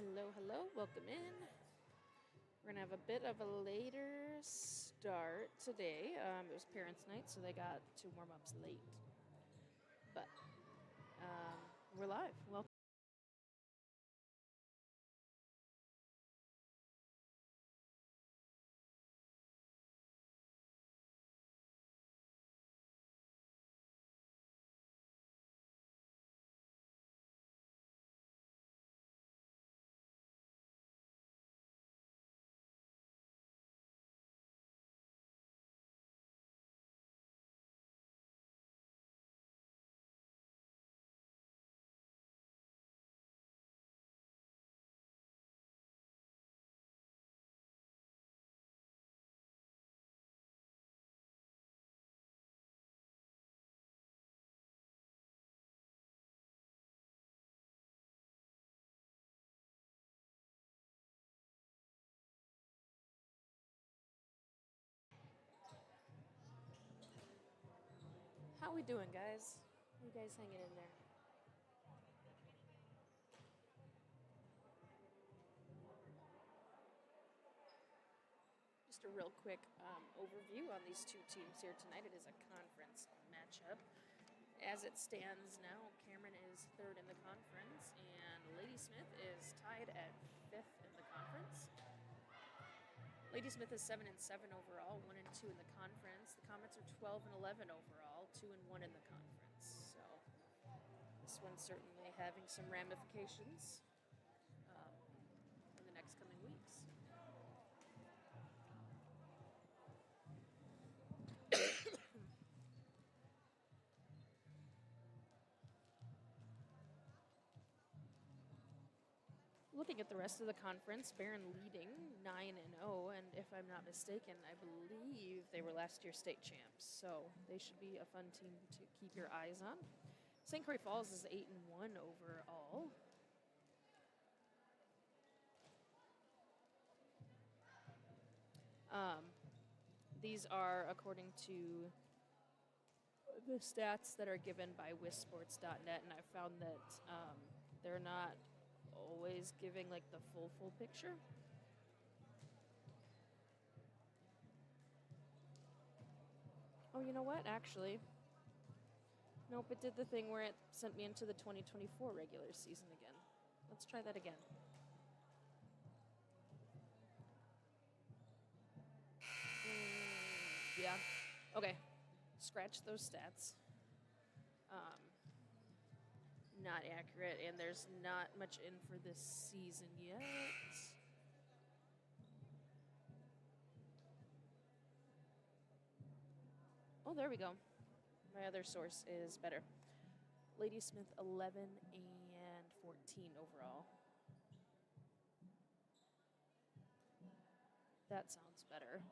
Hello, hello, welcome in. We're gonna have a bit of a later start today. It was parents' night, so they got 2 warm-ups late. But we're live. Welcome. How we doing, guys? How you guys hanging in there? Just a real quick overview on these two teams here tonight. It is a conference matchup. As it stands now, Cameron is third in the conference, and Ladysmith is tied at fifth in the conference. Ladysmith is 7-7 overall, 1-2 in the conference. The Comets are 12-11 overall, 2-1 in the conference. So this one's certainly having some ramifications in the next coming weeks. Looking at the rest of the conference, Barron leading 9-0, and if I'm not mistaken, I believe they were last year's state champs, so they should be a fun team to keep your eyes on. St. Croix Falls is 8-1 overall. These are according to the stats that are given by wisports.net, and I found that they're not always giving like the full picture. Oh, you know what? Actually, nope, it did the thing where it sent me into the 2024 regular season again. Let's try that again. Yeah. Okay. Scratch those stats. Not accurate, and there's not much in for this season yet. Oh, there we go. My other source is better. Ladysmith 11-14 overall. That sounds better.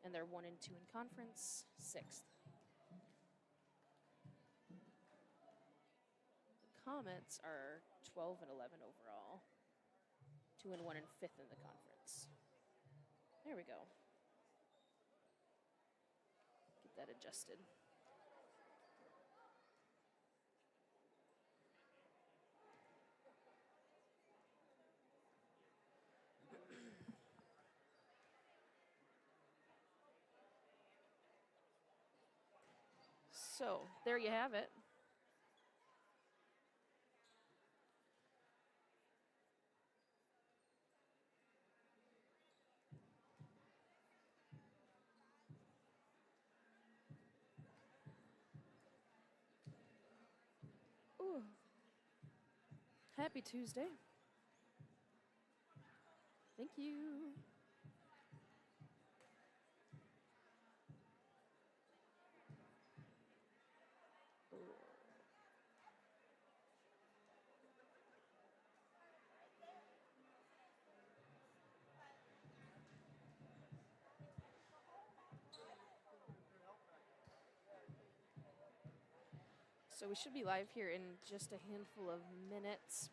And they're 1-2 in conference, 6th. The Comets are 12-11 overall, 2-1 and 5th in the conference. There we go. Get that adjusted. So, there you have it. Ooh. Happy Tuesday. Thank you. So we should be live here in just a handful of minutes.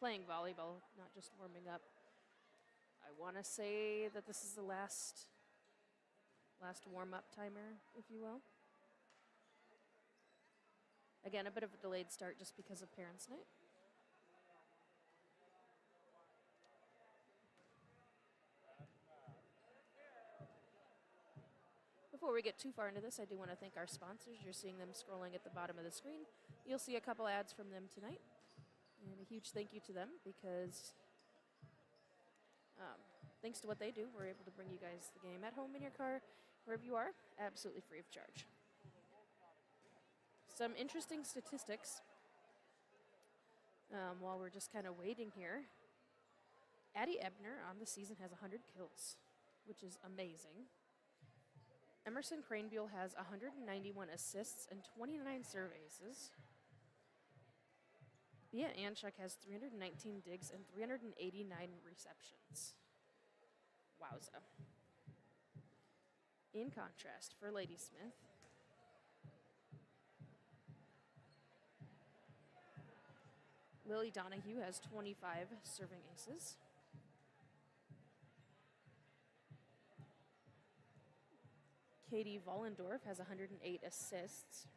Playing volleyball, not just warming up. I want to say that this is the last warm-up timer, if you will. Again, a bit of a delayed start just because of parents' night. Before we get too far into this, I do want to thank our sponsors. You're seeing them scrolling at the bottom of the screen. You'll see a couple ads from them tonight. And a huge thank you to them because thanks to what they do, we're able to bring you guys the game at home, in your car, wherever you are, absolutely free of charge. Some interesting statistics while we're just kind of waiting here. Addie Ebner on the season has 100 kills, which is amazing. Emerson Cranebuell has 191 assists and 29 serve aces. Bia Anchuk has 319 digs and 389 receptions. Wowza. In contrast, for Ladysmith, Lily Donahue has 25 serving aces. Katie Vollendorf has 108 assists.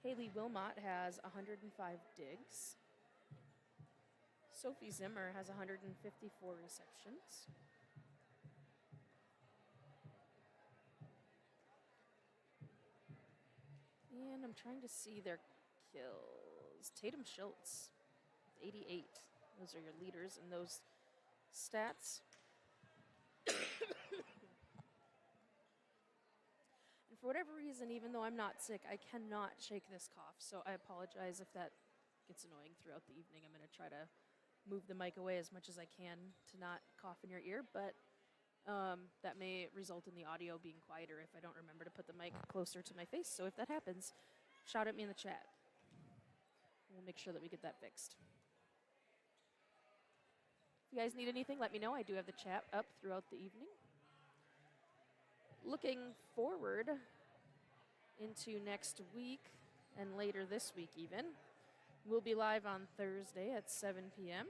Haley Wilmot has 105 digs. Sophie Zimmer has 154 receptions. And I'm trying to see their kills. Tatum Schultz, 88. Those are your leaders in those stats. And for whatever reason, even though I'm not sick, I cannot shake this cough. So I apologize if that gets annoying throughout the evening. I'm going to try to move the mic away as much as I can to not cough in your ear, but that may result in the audio being quieter if I don't remember to put the mic closer to my face. So if that happens, shout at me in the chat. We'll make sure that we get that fixed. If you guys need anything, let me know. I do have the chat up throughout the evening. Looking forward into next week and later this week even, we'll be live on Thursday at 7 p.m.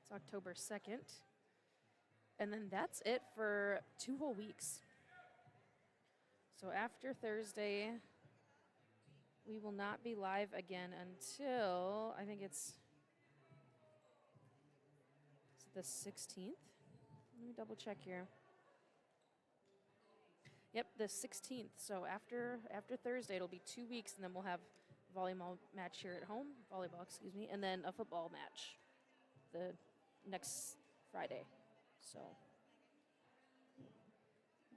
It's October 2nd. And then that's it for 2 whole weeks. So after Thursday, we will not be live again until, I think it's the 16th. Let me double check here. Yep, the 16th. So after Thursday, it'll be 2 weeks, and then we'll have a volleyball match here at home, and then a football match the next Friday. So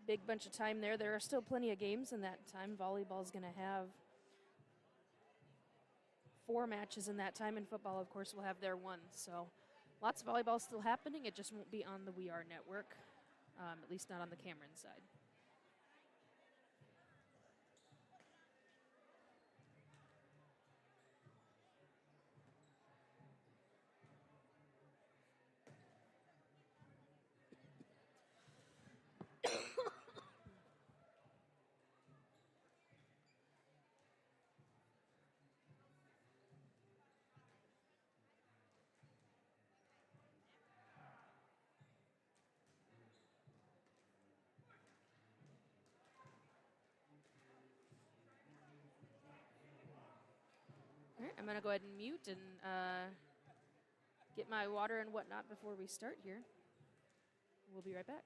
big bunch of time there. There are still plenty of games in that time. Volleyball is going to have 4 matches in that time, and football, of course, will have their 1. So lots of volleyball still happening. It just won't be on the We Are network, at least not on the Cameron side. All right, I'm going to go ahead and mute and get my water and whatnot before we start here. We'll be right back.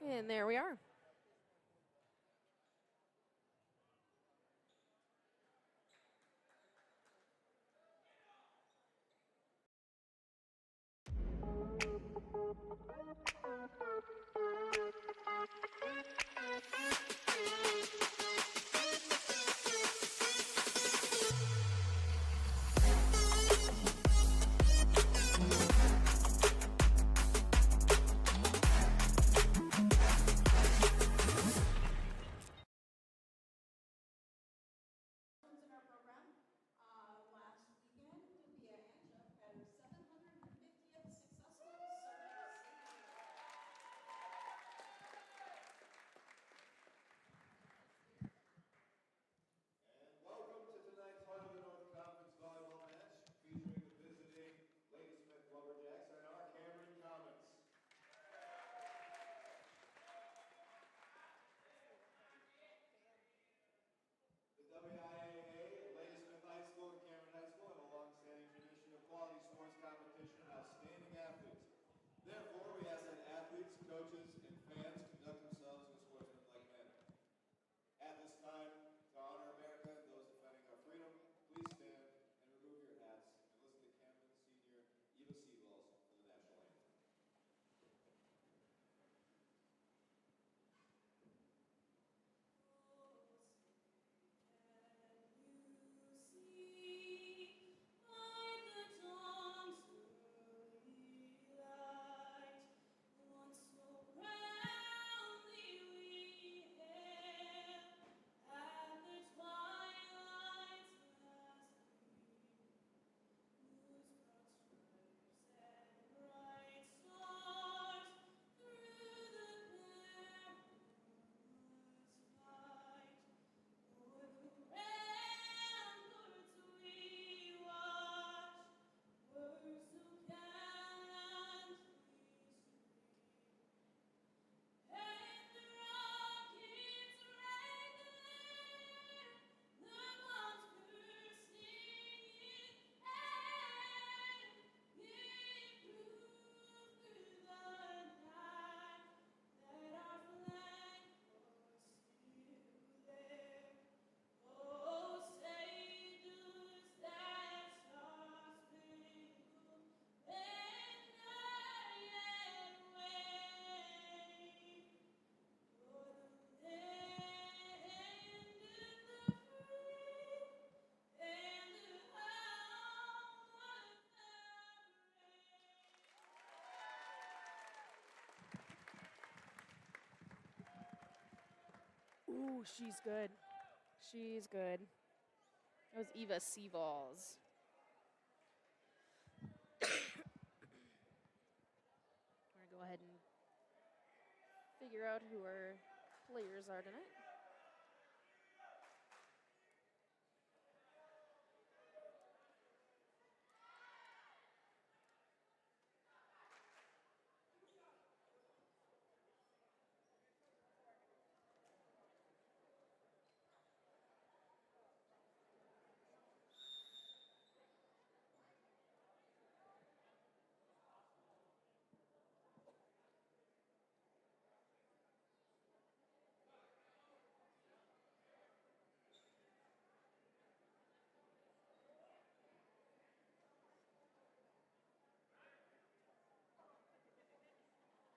And there we are. Welcome to tonight's Heart of the North Conference volleyball match featuring the visiting Ladysmith Lumberjacks and our Cameron Comets. The WIAA, Ladysmith High School and Cameron High School have a long-standing tradition of quality sports competition and outstanding athletes. Therefore, we ask that athletes, coaches, and fans conduct themselves in a sportsmanlike manner. At this time, to honor America and those defending our freedom, please stand and remove your hats and listen to Camden Senior Eva Seaballs for the national anthem. Ooh, she's good. She's good. That was Eva Seaballs. We're going to go ahead and figure out who our players are tonight.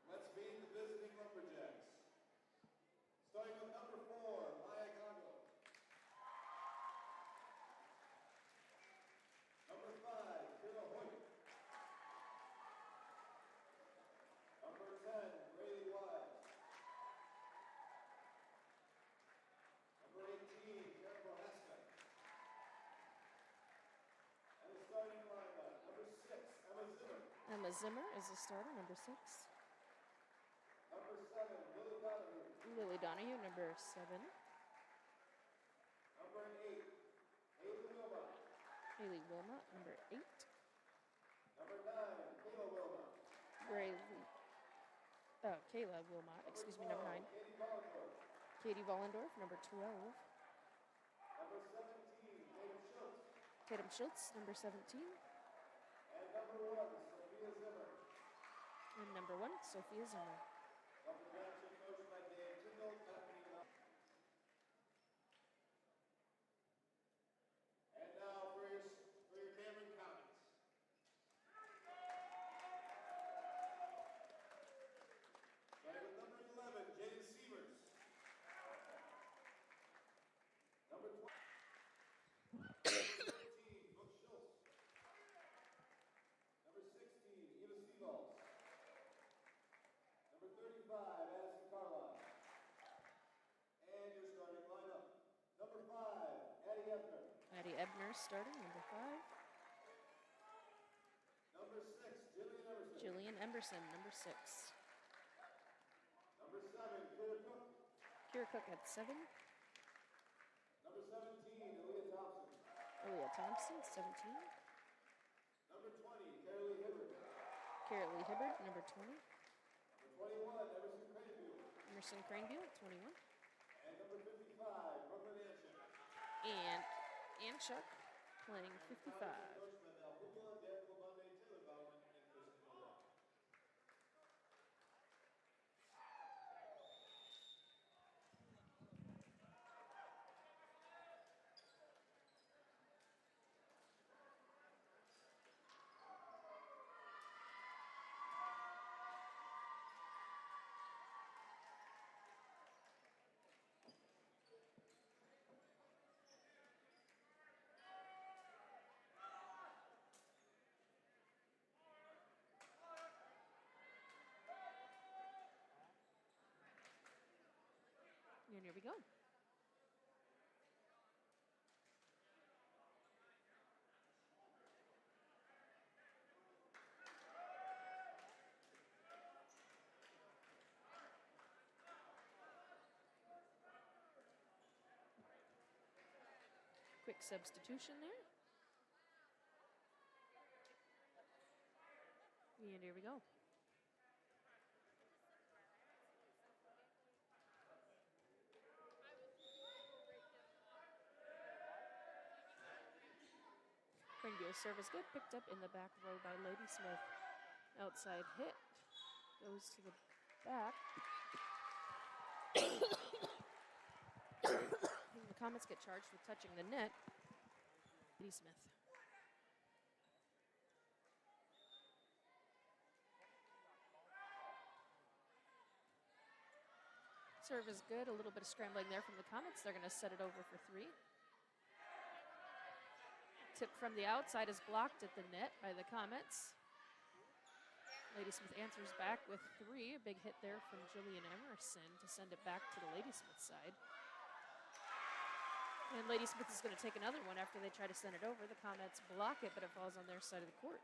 Let's meet the visiting Lumberjacks. Starting with number 4, Maya Congo. Number 5, Kira Hoyt. Number 10, Braylee Wild. Number 18, Karen Prohaska. And the starting lineup, number 6, Emma Zimmer. Emma Zimmer is the starter, number 6. Number 7, Lily Donahue. Lily Donahue, number 7. Number 8, Haley Wilmot. Haley Wilmot, number 8. Number 9, Kayla Wilmot. Kayla Wilmot, excuse me, number 9. Katie Vollendorf. Katie Vollendorf, number 12. Number 17, Tatum Schultz. Tatum Schultz, number 17. And number 1, Sophia Zimmer. And number 1, Sophia Zimmer. Lumberjacks are coached by Dave Tyndall, Bethany Mel. And now for your Cameron Comets. Starting with number 11, Jaden Ebner starting, number 5. Number 6, Jillian Emerson. Jillian Emerson, number 6. Number 7, Kira Cook. Kira Cook at 7. Number 17, Aaliyah Thompson. Aaliyah Thompson, 17. Number 20, Carolee Hibbert. Carolee Hibbert, number 20. Number 21, Emerson Craneville. Emerson Craneville, 21. And number 55, Brooklyn Anchuk. And Anchuk playing 55. Coached by Val Pugula, Derek Labonde, Taylor Bowman, and Kristen O'Donnell. And here we go. Quick substitution there. And here we go. Craneville's serve is good, picked up in the back row by Ladysmith. Outside hit, goes to the back. The Comets get charged with touching the net. Ladysmith. Serve is good, a little bit of scrambling there from the Comets. They're going to set it over for 3. Tip from the outside is blocked at the net by the Comets. Ladysmith answers back with 3. A big hit there from Jillian Emerson to send it back to the Ladysmith side. And Ladysmith is going to take another one after they try to send it over. The Comets block it, but it falls on their side of the court.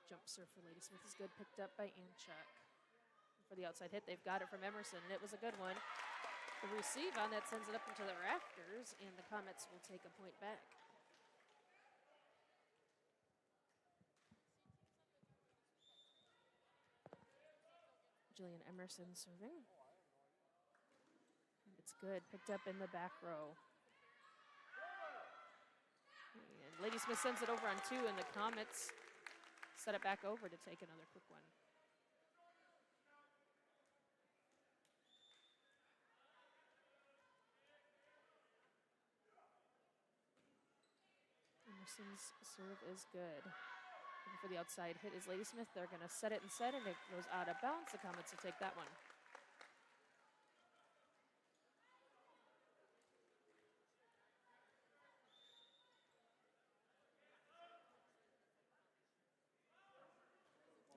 Jump serve for Ladysmith is good, picked up by Anchuk. For the outside hit, they've got it from Emerson, and it was a good one. The receive on that sends it up into the rafters, and the Comets will take a point back. Jillian Emerson serving. And it's good, picked up in the back row. And Ladysmith sends it over on 2, and the Comets set it back over to take another quick one. Emerson's serve is good. And for the outside hit is Ladysmith. They're going to set it and set, and it goes out of bounds. The Comets will take that one.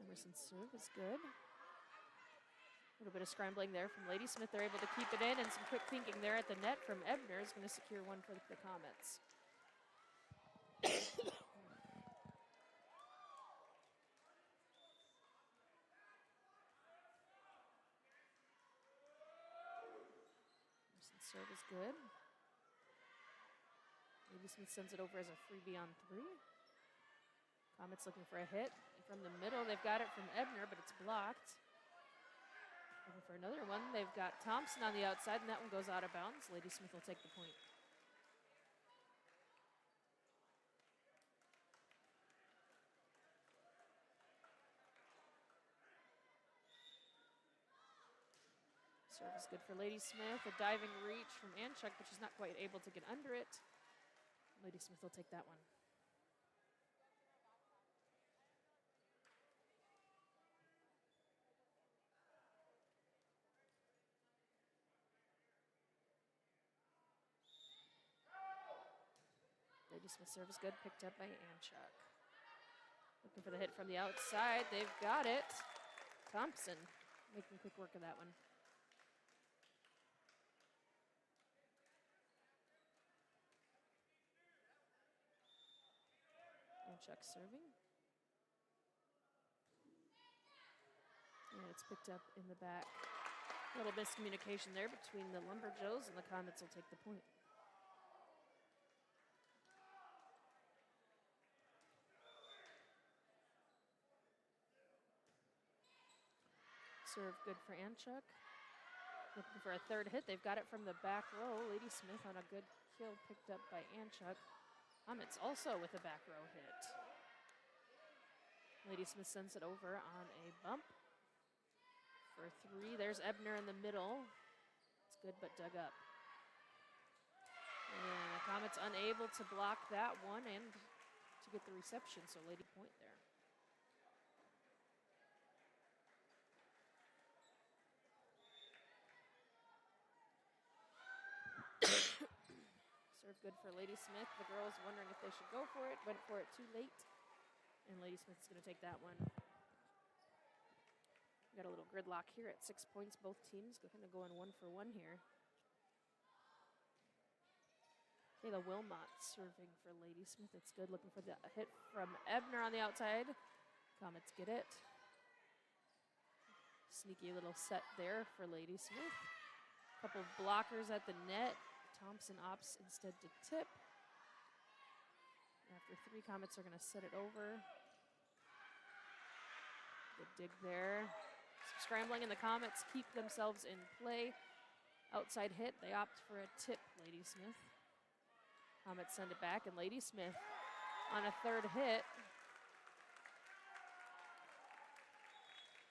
Emerson's serve is good. A little bit of scrambling there from Ladysmith. They're able to keep it in, and some quick thinking there at the net from Ebner is going to secure one for the Comets. Emerson's serve is good. Ladysmith sends it over as a freebie on 3. Comets looking for a hit. From the middle, they've got it from Ebner, but it's blocked. Looking for another one. They've got Thompson on the outside, and that one goes out of bounds. Ladysmith will take the point. Serve is good for Ladysmith. A diving reach from Anchuk, but she's not quite able to get under it. Ladysmith will take that one. Ladysmith serve is good, picked up by Anchuk. Looking for the hit from the outside. They've got it. Thompson making quick work of that one. Anchuk serving. And it's picked up in the back. A little miscommunication there between the Lumberjos, and the Comets will take the point. Serve good for Anchuk. Looking for a third hit. They've got it from the back row. Ladysmith on a good kill picked up by Anchuk. Comets also with a back row hit. Ladysmith sends it over on a bump for 3. There's Ebner in the middle. It's good but dug up. And the Comets unable to block that one and to get the reception, so Lady point there. Serve good for Ladysmith. The girls wondering if they should go for it. Went for it too late. And Ladysmith is going to take that one. We got a little gridlock here at 6 points. Both teams kind of going 1-for-1 here. Kayla Wilmot serving for Ladysmith. It's good. Looking for the hit from Ebner on the outside. Comets get it. Sneaky little set there for Ladysmith. Couple blockers at the net. Thompson opts instead to tip. After 3, Comets are going to set it over. Good dig there. Some scrambling, and the Comets keep themselves in play. Outside hit. They opt for a tip, Ladysmith. Comets send it back, and Ladysmith on a third hit.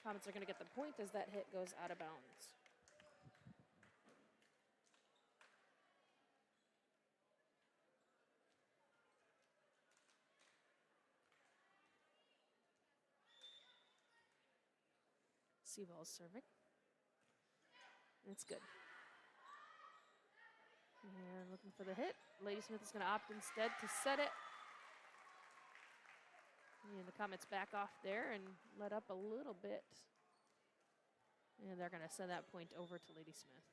Comets are going to get the point as that hit goes out of bounds. Seaball's serving. It's good. And looking for the hit. Ladysmith is going to opt instead to set it. And the Comets back off there and let up a little bit. And they're going to send that point over to Ladysmith.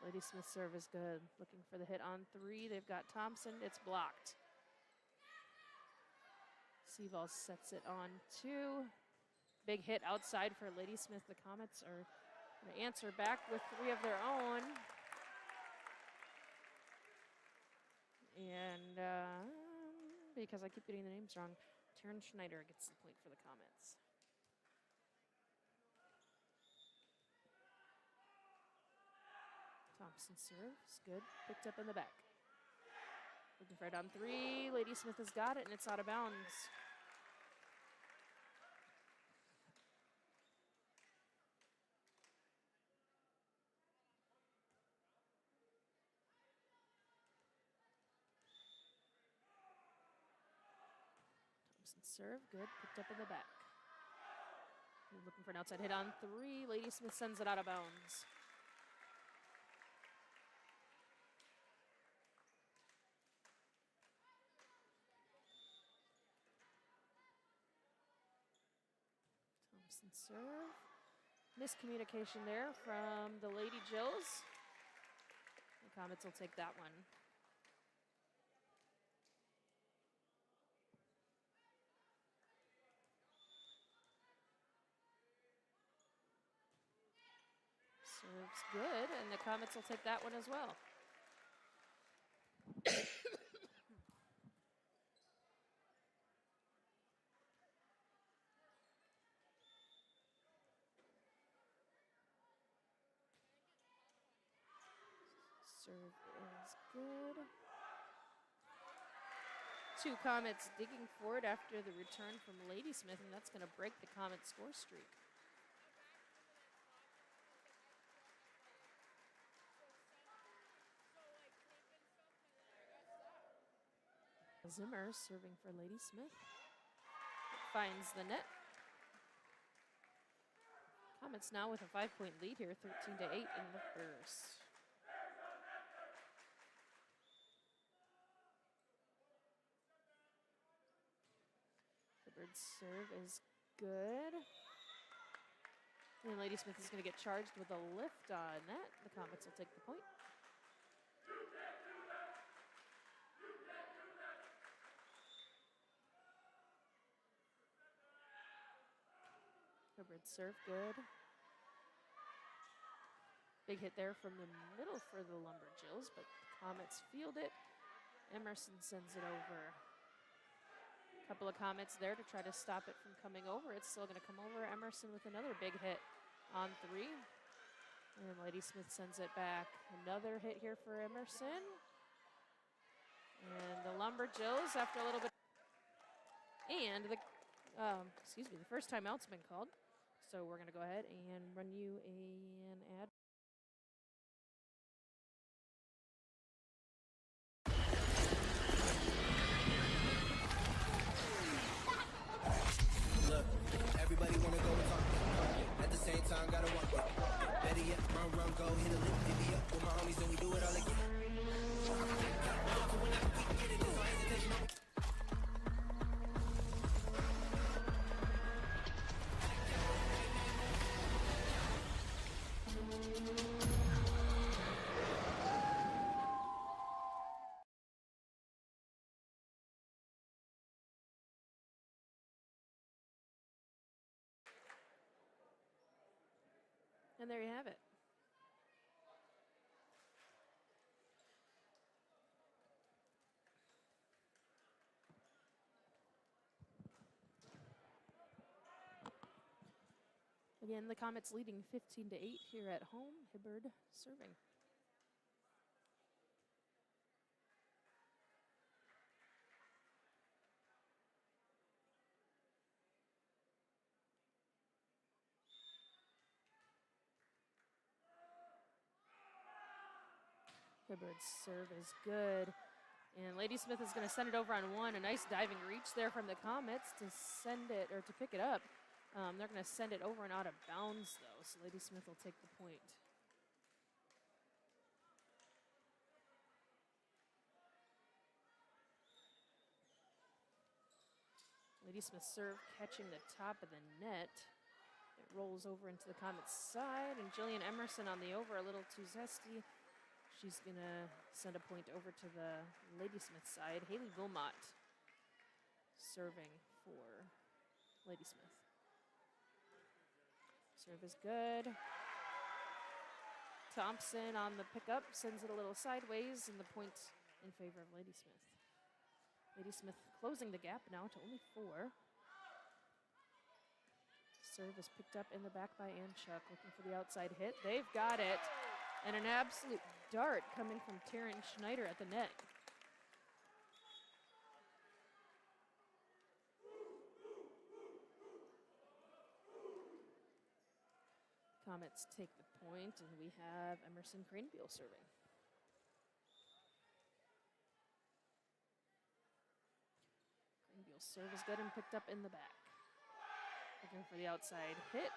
Ladysmith's serve is good. Looking for the hit on 3. They've got Thompson. It's blocked. Seaval sets it on 2. Big hit outside for Ladysmith. The Comets are going to answer back with 3 of their own. And because I keep getting the names wrong, Taryn Schneider gets the point for the Comets. Thompson serves, good, picked up in the back. Looking for it on 3, Ladysmith has got it, and it's out of bounds. Thompson serve, good, picked up in the back. Looking for an outside hit on 3, Ladysmith sends it out of bounds. Thompson serve. Miscommunication there from the Lady Jills. The Comets will take that one. Serves good, and the Comets will take that one as well. Serve is good. 2 Comets digging for it after the return from Ladysmith, and that's going to break the Comet score streak. Zimmer serving for Ladysmith. Finds the net. Comets now with a 5-point lead here, 13-8 in the first. Hubbard's serve is good. And Ladysmith is going to get charged with a lift on that. The Comets will take the point. Hubbard's serve, good. Big hit there from the middle for the Lumberjills, but the Comets field it. Emerson sends it over. A couple of Comets there to try to stop it from coming over. It's still going to come over. Emerson with another big hit on 3. And Ladysmith sends it back. Another hit here for Emerson. And the Lumberjills, after a little bit. And the first timeout's been called. So we're going to go ahead and run you an ad. Look, everybody wanna go and talk it. At the same time, gotta walk it. Better yet, run, go, hit a lick, divvy up with my homies, then we do it all again. And there you have it. Again, the Comets leading 15-8 here at home. Hibbard serving. Hibbard's serve is good. And Ladysmith is going to send it over on 1. A nice diving reach there from the Comets to send it, or to pick it up. They're going to send it over and out of bounds, though, so Ladysmith will take the point. Ladysmith's serve catching the top of the net. It rolls over into the Comets' side, and Jillian Emerson on the over, a little too zesty. She's going to send a point over to the Ladysmith side. Haley Wilmot serving for Ladysmith. Serve is good. Thompson on the pickup sends it a little sideways, and the point in favor of Ladysmith. Ladysmith closing the gap now to only 4. Serve is picked up in the back by Anchuk, looking for the outside hit. They've got it. And an absolute dart coming from Taryn Schneider at the net. Comets take the point, and we have Emerson Cranebeal serving. Cranebeal's serve is good and picked up in the back. Looking for the outside hit.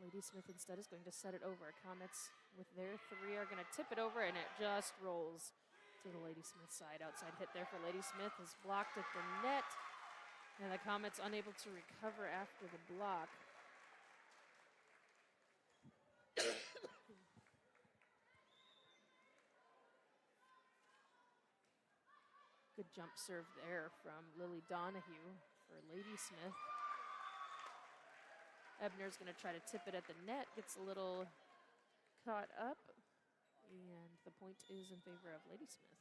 Ladysmith instead is going to set it over. Comets with their 3 are going to tip it over, and it just rolls to the Ladysmith side. Outside hit there for Ladysmith is blocked at the net, and the Comets unable to recover after the block. Good jump serve there from Lily Donahue for Ladysmith. Ebner's going to try to tip it at the net, gets a little caught up, and the point is in favor of Ladysmith.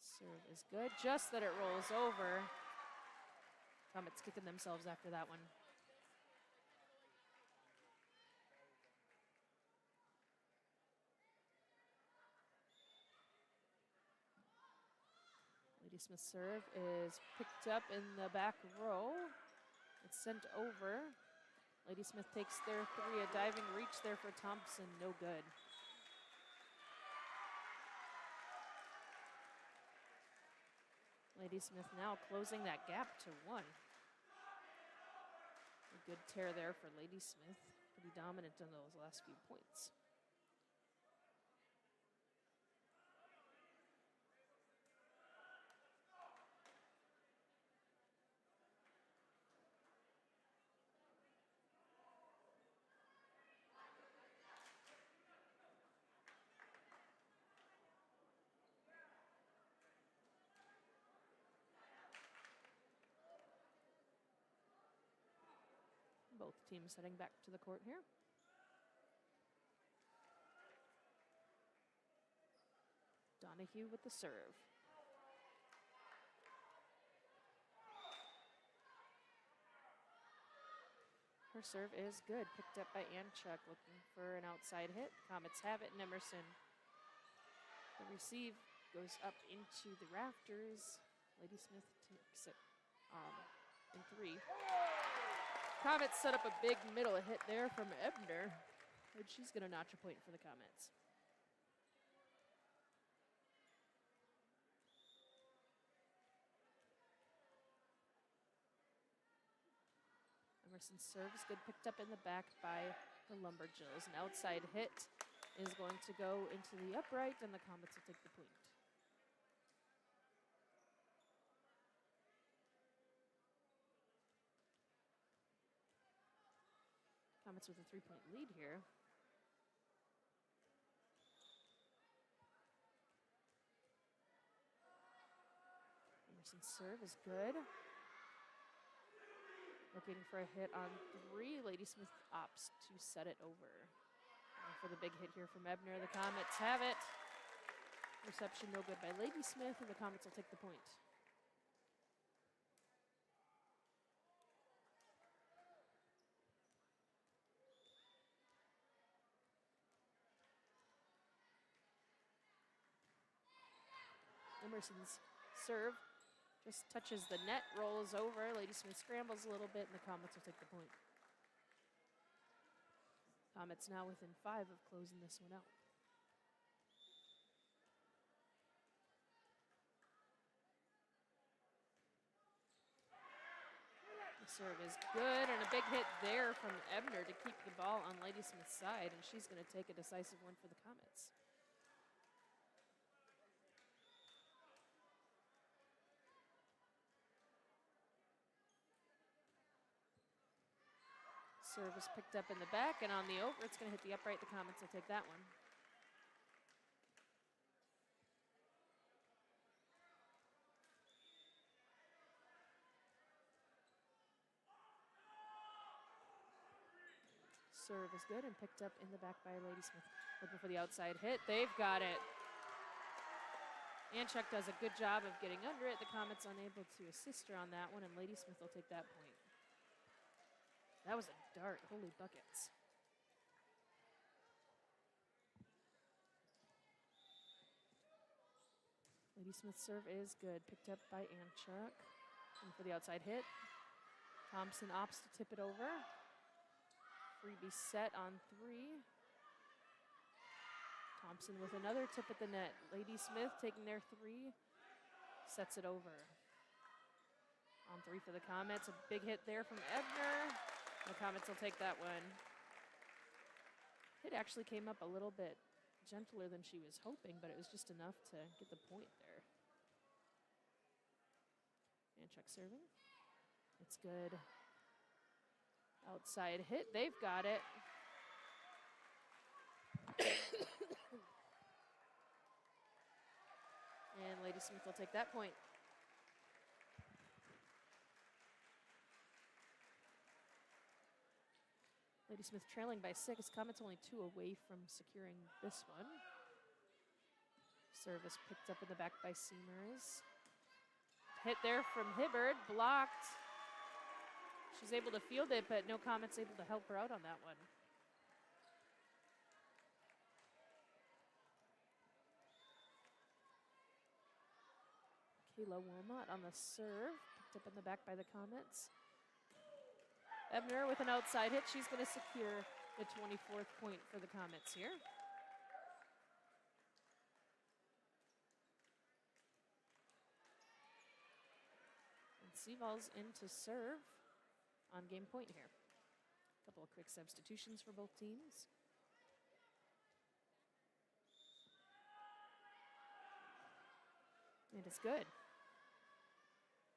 Serve is good, just that it rolls over. Comets kicking themselves after that one. Ladysmith's serve is picked up in the back row. It's sent over. Ladysmith takes their 3. A diving reach there for Thompson, no good. Ladysmith now closing that gap to 1. A good tear there for Ladysmith. Pretty dominant on those last few points. Both teams heading back to the court here. Donahue with the serve. Her serve is good. Picked up by Anchuk, looking for an outside hit. Comets have it, and Emerson. The receive goes up into the rafters. Ladysmith takes it in 3. Comets set up a big middle hit there from Ebner, and she's going to notch a point for the Comets. Emerson's serve is good, picked up in the back by the Lumberjills. An outside hit is going to go into the upright, and the Comets will take the point. Comets with a 3-point lead here. Emerson's serve is good. Looking for a hit on 3. Ladysmith opts to set it over. And for the big hit here from Ebner, the Comets have it. Reception no good by Ladysmith, and the Comets will take the point. Emerson's serve just touches the net, rolls over. Ladysmith scrambles a little bit, and the Comets will take the point. Comets now within 5 of closing this one out. The serve is good, and a big hit there from Ebner to keep the ball on Ladysmith's side, and she's going to take a decisive one for the Comets. Serve is picked up in the back, and on the over, it's going to hit the upright. The Comets will take that one. Serve is good and picked up in the back by Ladysmith. Looking for the outside hit. They've got it. Anchuk does a good job of getting under it. The Comets unable to assist her on that one, and Ladysmith will take that point. That was a dart. Holy buckets. Ladysmith's serve is good. Picked up by Anchuk. And for the outside hit. Thompson opts to tip it over. Freebie set on 3. Thompson with another tip at the net. Ladysmith taking their 3. Sets it over. On 3 for the Comets. A big hit there from Ebner. The Comets will take that one. Hit actually came up a little bit gentler than she was hoping, but it was just enough to get the point there. Anchuk serving. It's good. Outside hit. They've got it. And Ladysmith will take that point. Ladysmith trailing by 6. Comets only 2 away from securing this one. Service picked up in the back by Seamers. Hit there from Hibbard, blocked. She's able to field it, but no Comets able to help her out on that one. Kayla Wilmot on the serve, picked up in the back by the Comets. Ebner with an outside hit. She's going to secure the 24th point for the Comets here. And Seaval's in to serve on game point here. A couple of quick substitutions for both teams. And it's good.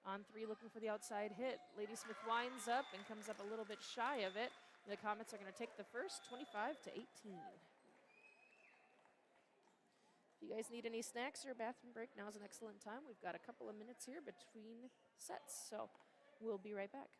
On 3, looking for the outside hit. Ladysmith winds up and comes up a little bit shy of it. The Comets are going to take the first, 25-18. If you guys need any snacks or a bathroom break, now's an excellent time. We've got a couple of minutes here between sets, so we'll be right back.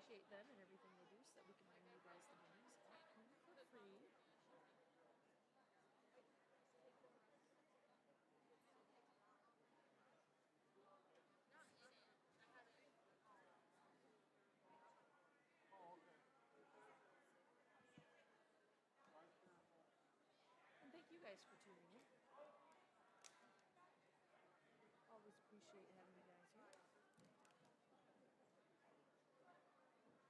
appreciate them and everything they do so that we can bring you guys the games at home for free. And thank you guys for tuning in. Always appreciate having you guys here. Both teams taking their court. The ref's looking over the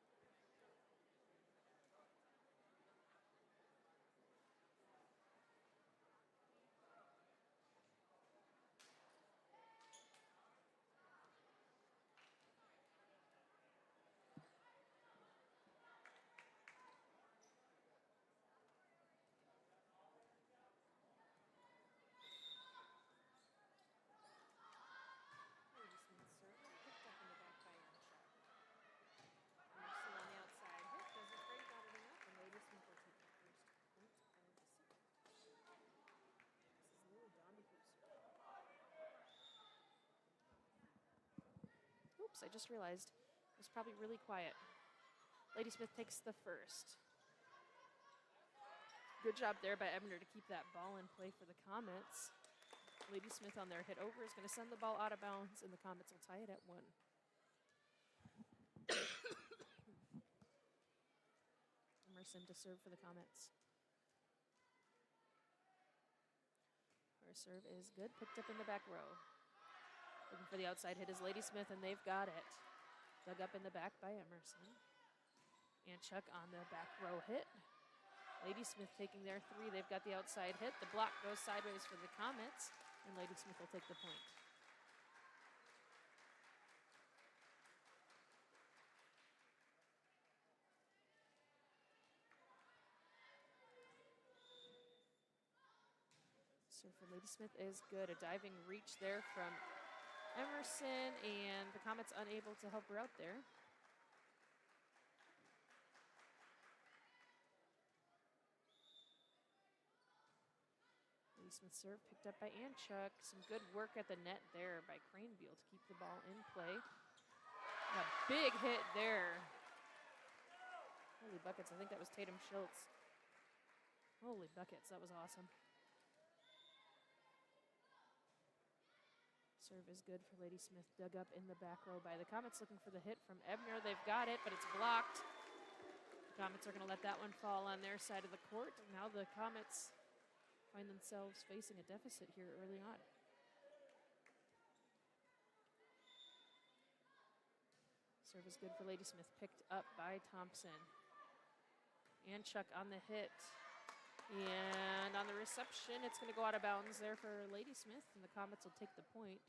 rotations quick. Ladysmith serve picked up in the back by Amchuk. Emerson on the outside hit doesn't break out of enough, and Ladysmith will take the first point of the set. This is Lily Donahue serve. Oops, I just realized it was probably really quiet. Ladysmith takes the first. Good job there by Ebner to keep that ball in play for the Comets. Ladysmith on their hit over is going to send the ball out of bounds, and the Comets will tie it at 1. Emerson to serve for the Comets. Her serve is good, picked up in the back row. Looking for the outside hit is Ladysmith, and they've got it. Dug up in the back by Emerson. Amchuk on the back row hit. Ladysmith taking their 3. They've got the outside hit. The block goes sideways for the Comets, and Ladysmith will take the point. Serve for Ladysmith is good. A diving reach there from Emerson, and the Comets unable to help her out there. Ladysmith serve picked up by Amchuk. Some good work at the net there by Craneville to keep the ball in play. A big hit there. Holy buckets, I think that was Tatum Schultz. Holy buckets, that was awesome. Serve is good for Ladysmith, dug up in the back row by the Comets, looking for the hit from Ebner. They've got it, but it's blocked. The Comets are going to let that one fall on their side of the court. And now the Comets find themselves facing a deficit here early on. Serve is good for Ladysmith, picked up by Thompson. Amchuk on the hit. And on the reception, it's going to go out of bounds there for Ladysmith, and the Comets will take the point.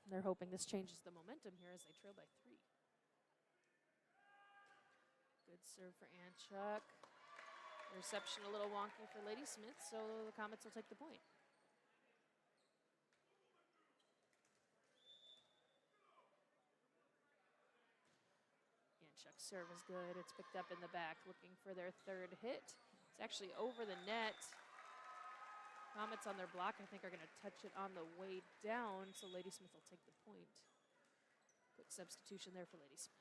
They're hoping this changes the momentum here as they trail by 3. Good serve for Amchuk. The reception a little wonky for Ladysmith, so the Comets will take the point. Amchuk's serve is good. It's picked up in the back, looking for their 3rd hit. It's actually over the net. Comets on their block, I think, are going to touch it on the way down, so Ladysmith will take the point. Quick substitution there for Ladysmith.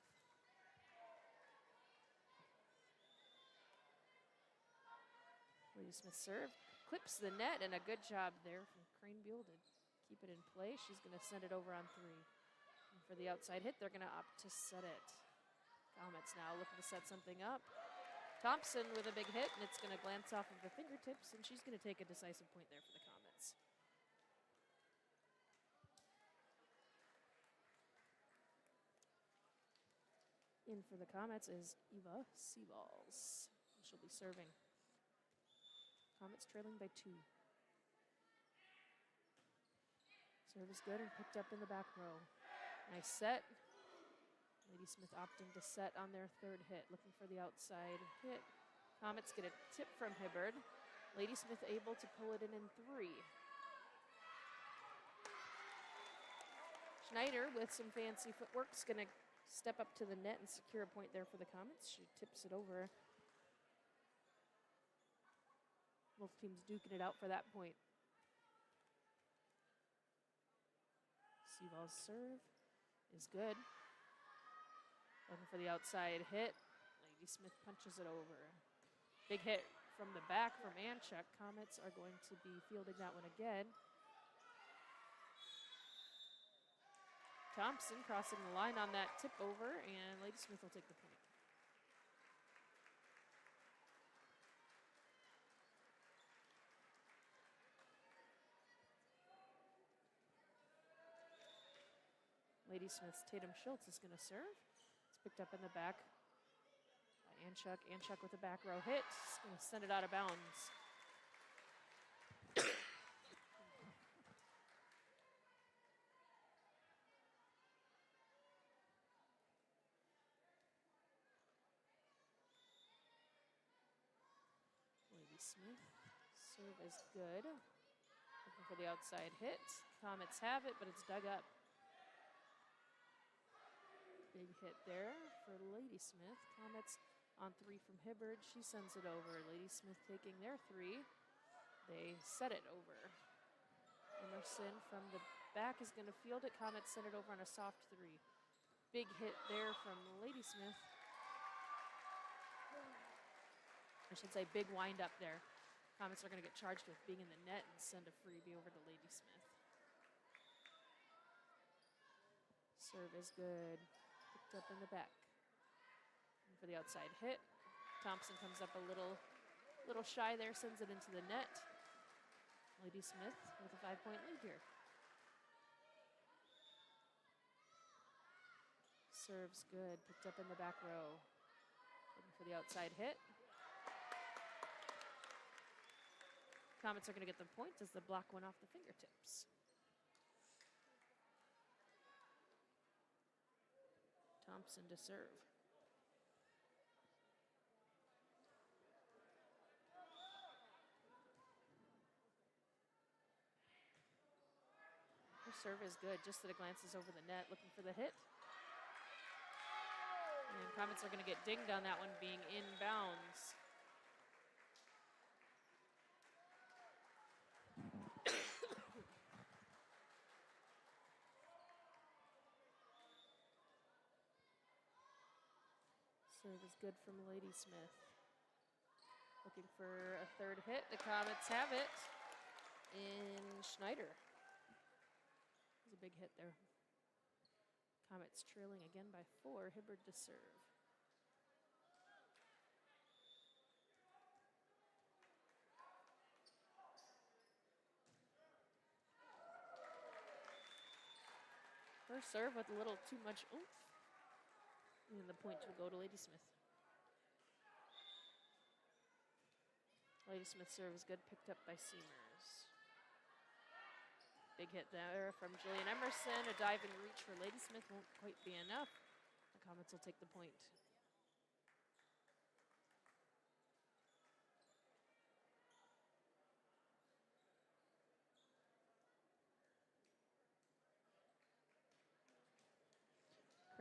Ladysmith serve clips the net, and a good job there from Crane Buell to keep it in play. She's going to send it over on 3. And for the outside hit, they're going to opt to set it. Comets now looking to set something up. Thompson with a big hit, and it's going to glance off of the fingertips, and she's going to take a decisive point there for the Comets. In for the Comets is Eva Seaballs. She'll be serving. Comets trailing by 2. Serve is good and picked up in the back row. Nice set. Ladysmith opting to set on their 3rd hit, looking for the outside hit. Comets get a tip from Hibbard. Ladysmith able to pull it in 3. Schneider with some fancy footwork is going to step up to the net and secure a point there for the Comets. She tips it over. Both teams duking it out for that point. Seaball's serve is good. Looking for the outside hit. Ladysmith punches it over. Big hit from the back from Anchuk. Comets are going to be fielding that one again. Thompson crossing the line on that tip over, and Ladysmith will take the point. Ladysmith's Tatum Schultz is going to serve. It's picked up in the back by Anchuk. Anchuk with a back row hit. He's going to send it out of bounds. Ladysmith, serve is good. Looking for the outside hit. Comets have it, but it's dug up. Big hit there for Ladysmith. Comets on 3 from Hibbard. She sends it over. Ladysmith taking their 3. They set it over. Emerson from the back is going to field it. Comets send it over on a soft 3. Big hit there from Ladysmith. I should say big wind up there. Comets are going to get charged with being in the net and send a freebie over to Ladysmith. Serve is good. Picked up in the back. And for the outside hit, Thompson comes up a little shy there, sends it into the net. Ladysmith with a 5-point lead here. Serves good. Picked up in the back row. Looking for the outside hit. Comets are going to get the point as the block went off the fingertips. Thompson to serve. Her serve is good, just that it glances over the net, looking for the hit. And Comets are going to get dinged on that one being inbounds. Serve is good from Ladysmith. Looking for a 3rd hit. The Comets have it in Schneider. There's a big hit there. Comets trailing again by 4. Hibbard to serve. First serve with a little too much oomph. And the point will go to Ladysmith. Ladysmith serve is good, picked up by Seamers. Big hit there from Jillian Emerson. A diving reach for Ladysmith won't quite be enough. The Comets will take the point.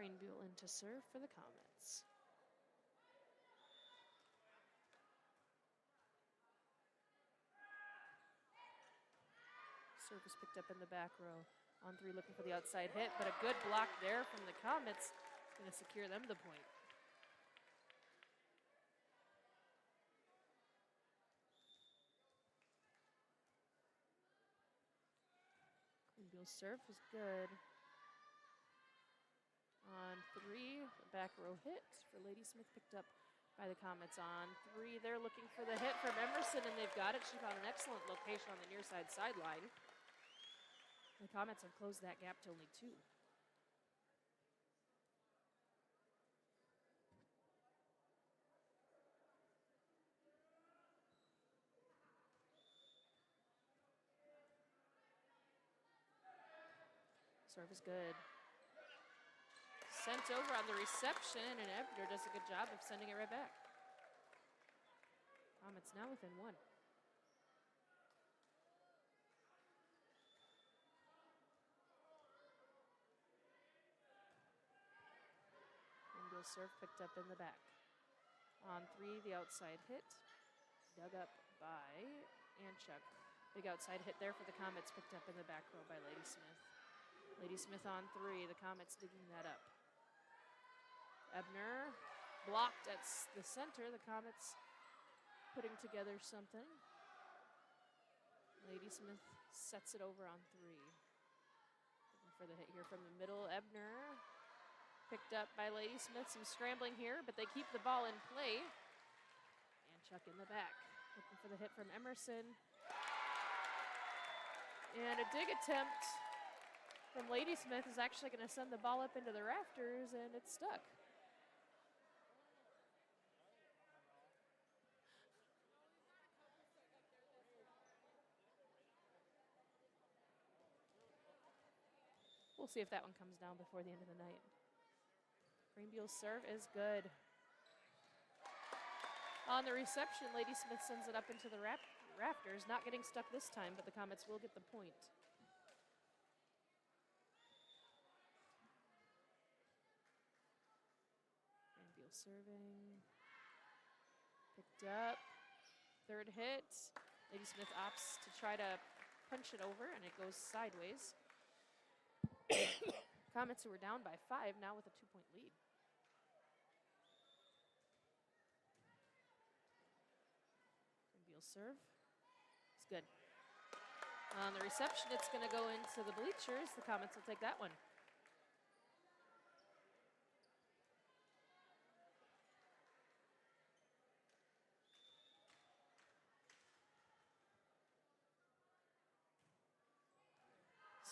Crane Buell in to serve for the Comets. Serve is picked up in the back row. On 3 looking for the outside hit, but a good block there from the Comets is going to secure them the point. Greenbeal's serve is good. On 3, the back row hit for Ladysmith, picked up by the Comets. On 3, they're looking for the hit from Emerson, and they've got it. She found an excellent location on the near side sideline. The Comets have closed that gap to only 2. Serve is good. Sent over on the reception, and Ebner does a good job of sending it right back. Comets now within 1. Greenbeal's serve picked up in the back. On 3, the outside hit, dug up by Anchuk. Big outside hit there for the Comets, picked up in the back row by Ladysmith. Ladysmith on 3, the Comets digging that up. Ebner blocked at the center, the Comets putting together something. Ladysmith sets it over on 3. Looking for the hit here from the middle. Ebner picked up by Ladysmith. Some scrambling here, but they keep the ball in play. And Chuck in the back. Looking for the hit from Emerson. And a dig attempt from Ladysmith is actually going to send the ball up into the rafters, and it's stuck. We'll see if that one comes down before the end of the night. Greenbeal's serve is good. On the reception, Ladysmith sends it up into the rafters, not getting stuck this time, but the Comets will get the point. Greenbeal serving. Picked up. Third hit. Ladysmith opts to try to punch it over, and it goes sideways. Comets, who were down by 5, now with a 2-point lead. Greenbeal's serve. It's good. On the reception, it's going to go into the bleachers. The Comets will take that one.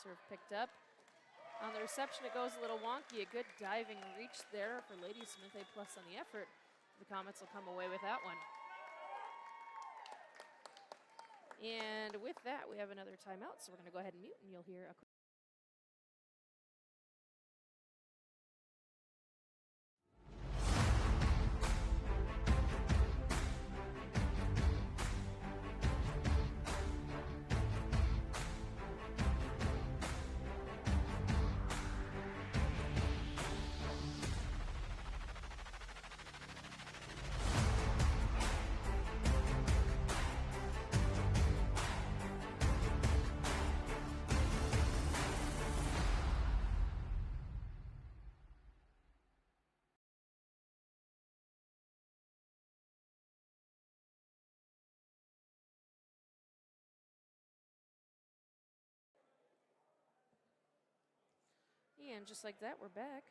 Serve picked up. On the reception, it goes a little wonky. A good diving reach there for Ladysmith. A plus on the effort. The Comets will come away with that one. And with that, we have another timeout, so we're going to go ahead and mute, and you'll hear a quick. And just like that, we're back.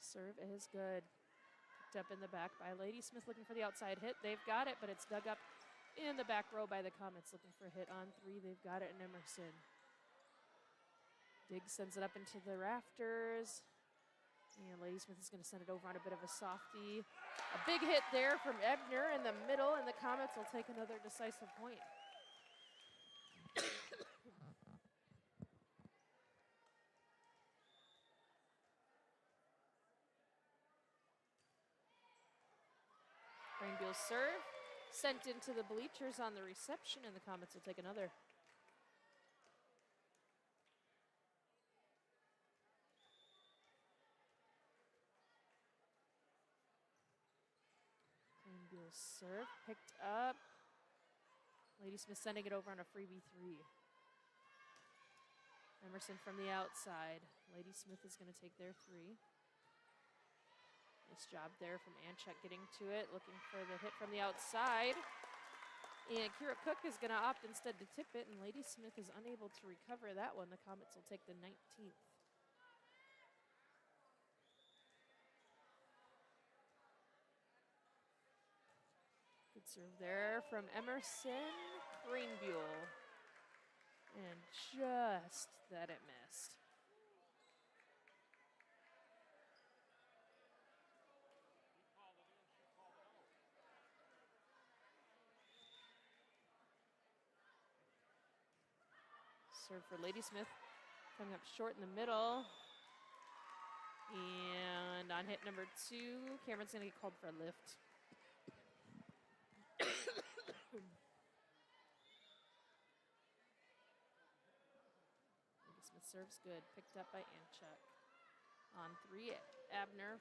Serve is good. Picked up in the back by Ladysmith, looking for the outside hit. They've got it, but it's dug up in the back row by the Comets, looking for a hit on 3. They've got it in Emerson. Diggs sends it up into the rafters. And Ladysmith is going to send it over on a bit of a softie. A big hit there from Ebner in the middle, and the Comets will take another decisive point. Greenbeal's serve sent into the bleachers on the reception, and the Comets will take another. Greenbeal's serve picked up. Ladysmith sending it over on a freebie 3. Emerson from the outside. Ladysmith is going to take their 3. Nice job there from Anchuk getting to it, looking for the hit from the outside. And Kira Cook is going to opt instead to tip it, and Ladysmith is unable to recover that one. The Comets will take the 19th. Good serve there from Emerson Cranebuell. And just that it missed. Serve for Ladysmith, coming up short in the middle. And on hit number 2, Cameron's going to get called for a lift. Ladysmith serves good, picked up by Anchuk. On 3, Ebner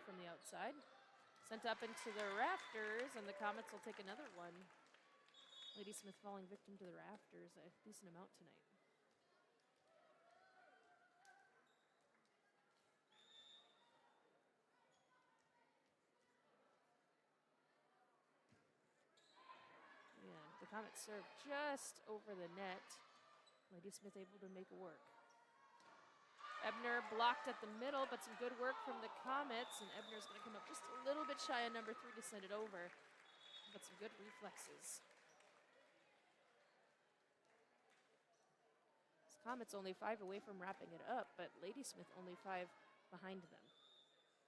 from the outside. Sent up into the rafters, and the Comets will take another one. Ladysmith falling victim to the rafters a decent amount tonight. And the Comets serve just over the net. Ladysmith able to make it work. Ebner blocked at the middle, but some good work from the Comets, and Ebner's going to come up just a little bit shy of number 3 to send it over, but some good reflexes. This Comets only 5 away from wrapping it up, but Ladysmith only 5 behind them.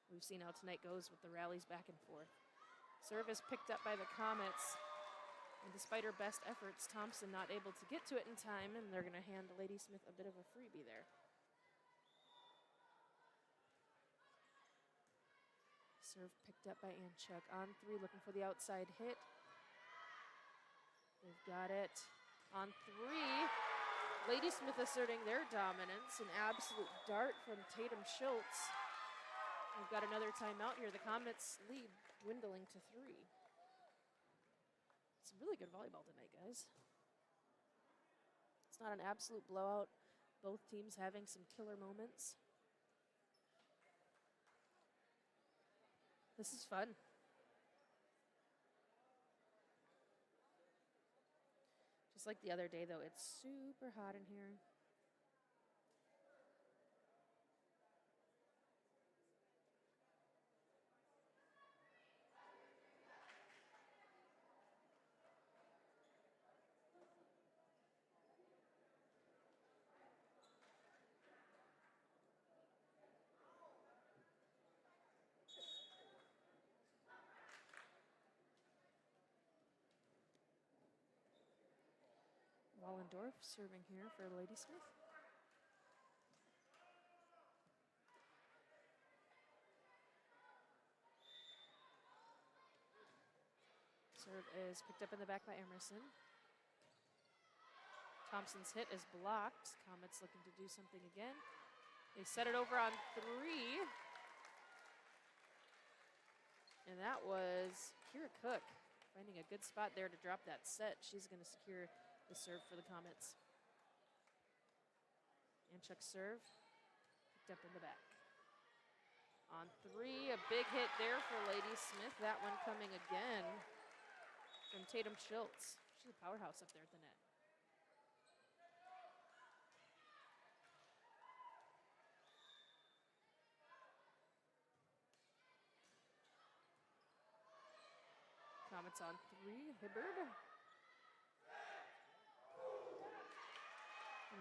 We've seen how tonight goes with the rallies back and forth. Serve is picked up by the Comets, and despite her best efforts, Thompson not able to get to it in time, and they're going to hand Ladysmith a bit of a freebie there. Serve picked up by Anchuk. On 3, looking for the outside hit. They've got it. On 3, Ladysmith asserting their dominance. An absolute dart from Tatum Schultz. We've got another timeout here. The Comets lead dwindling to 3. It's really good volleyball tonight, guys. It's not an absolute blowout. Both teams having some killer moments. This is fun. Just like the other day, though, it's super hot in here. Wallendorf serving here for Ladysmith. Serve is picked up in the back by Emerson. Thompson's hit is blocked. Comets looking to do something again. They set it over on 3. And that was Kira Cook finding a good spot there to drop that set. She's going to secure the serve for the Comets. Anchuk serve, picked up in the back. On 3, a big hit there for Ladysmith. That one coming again from Tatum Schultz. She's a powerhouse up there at the net. Comets on 3, Hibbard.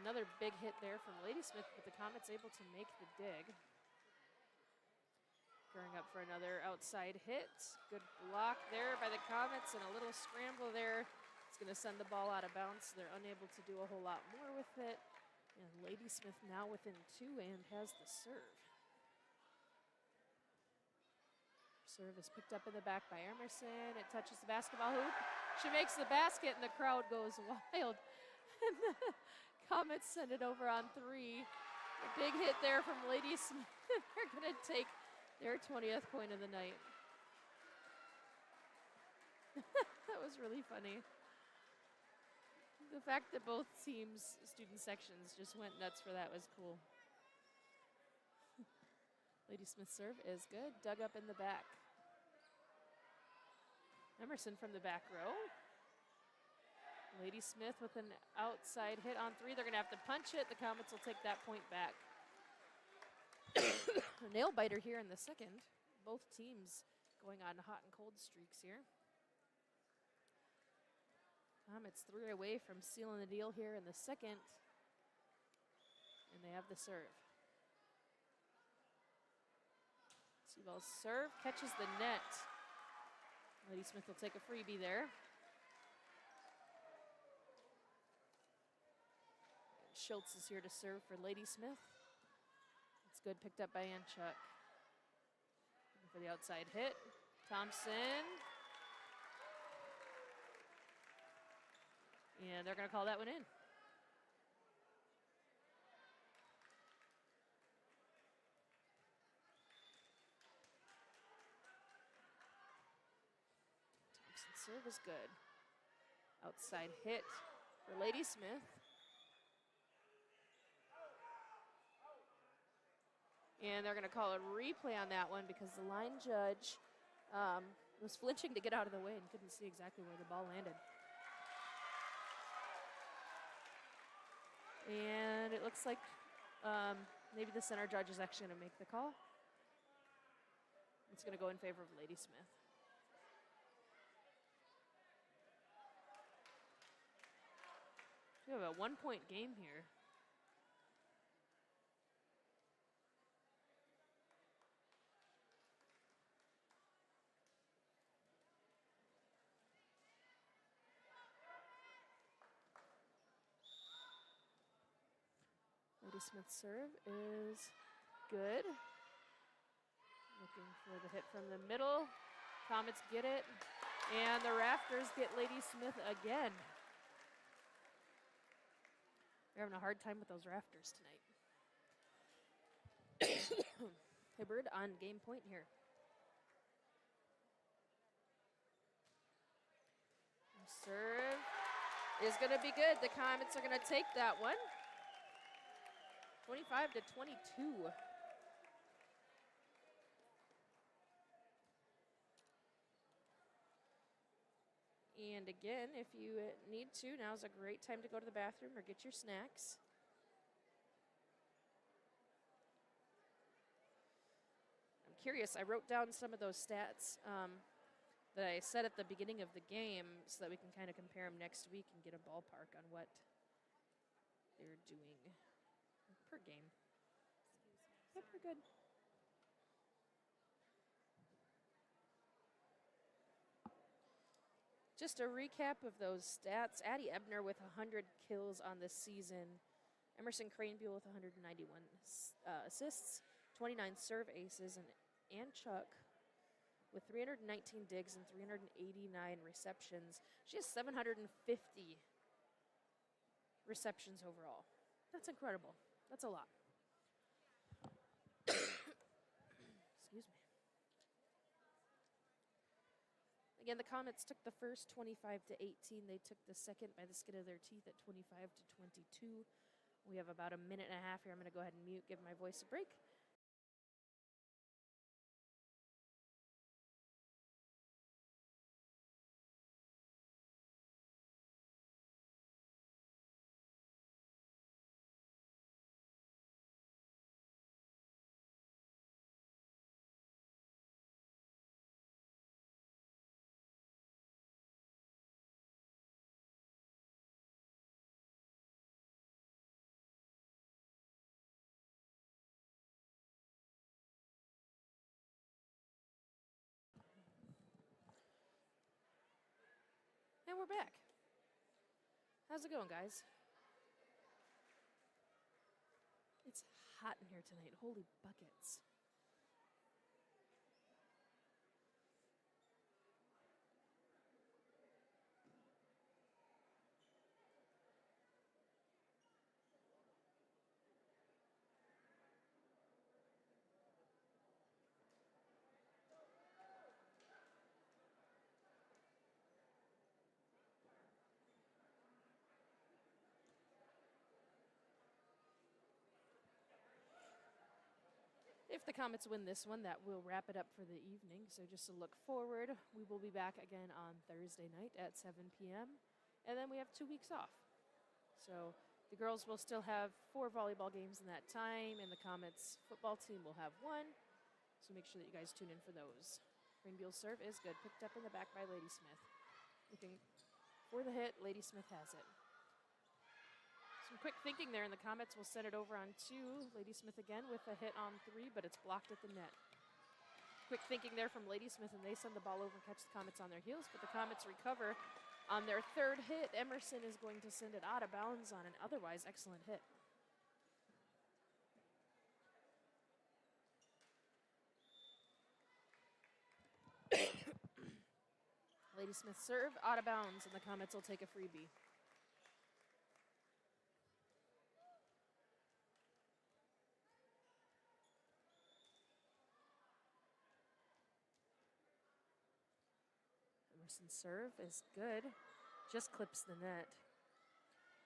Another big hit there from Ladysmith, but the Comets able to make the dig. Going up for another outside hit. Good block there by the Comets, and a little scramble there. It's going to send the ball out of bounds. They're unable to do a whole lot more with it. And Ladysmith now within 2 and has the serve. Serve is picked up in the back by Emerson. It touches the basketball hoop. She makes the basket, and the crowd goes wild. And the Comets send it over on 3. A big hit there from Ladysmith. They're going to take their 20th point of the night. That was really funny. The fact that both teams' student sections just went nuts for that was cool. Ladysmith serve is good. Dug up in the back. Emerson from the back row. Ladysmith with an outside hit on 3. They're going to have to punch it. The Comets will take that point back. A nail biter here in the second. Both teams going on hot and cold streaks here. Comets 3 away from sealing the deal here in the second. And they have the serve. Seaball's serve catches the net. Ladysmith will take a freebie there. Schultz is here to serve for Ladysmith. It's good, picked up by Anchuk. For the outside hit, Thompson. And they're going to call that one in. Thompson's serve is good. Outside hit for Ladysmith. And they're going to call a replay on that one because the line judge was flinching to get out of the way and couldn't see exactly where the ball landed. And it looks like maybe the center judge is actually going to make the call. It's going to go in favor of Ladysmith. We have a 1-point game here. Ladysmith's serve is good. Looking for the hit from the middle. Comets get it. And the Rafters get Ladysmith again. They're having a hard time with those Rafters tonight. Hibbard on game point here. Serve is going to be good. The Comets are going to take that one. 25-22. And again, if you need to, now's a great time to go to the bathroom or get your snacks. I'm curious, I wrote down some of those stats that I said at the beginning of the game so that we can kind of compare them next week and get a ballpark on what they're doing per game. Yep, we're good. Just a recap of those stats. Addie Ebner with 100 kills on the season. Emerson Cranebuell with 191 assists, 29 serve aces, and Anchuk with 319 digs and 389 receptions. She has 750 receptions overall. That's incredible. That's a lot. Excuse me. Again, the Comets took the first 25-18. They took the second by the skin of their teeth at 25-22. We have about a minute and a half here. I'm going to go ahead and mute, give my voice a break. And we're back. How's it going, guys? It's hot in here tonight. Holy buckets. If the Comets win this one, that will wrap it up for the evening. So just to look forward, we will be back again on Thursday night at 7 p.m. And then we have 2 weeks off. So the girls will still have 4 volleyball games in that time, and the Comets football team will have 1. So make sure that you guys tune in for those. Greenbuell's serve is good, picked up in the back by Ladysmith. Looking for the hit, Ladysmith has it. Some quick thinking there, and the Comets will set it over on 2. Ladysmith again with a hit on 3, but it's blocked at the net. Quick thinking there from Ladysmith, and they send the ball over and catch the Comets on their heels, but the Comets recover on their 3rd hit. Emerson is going to send it out of bounds on an otherwise excellent hit. Ladysmith serve out of bounds, and the Comets will take a freebie. Emerson's serve is good, just clips the net.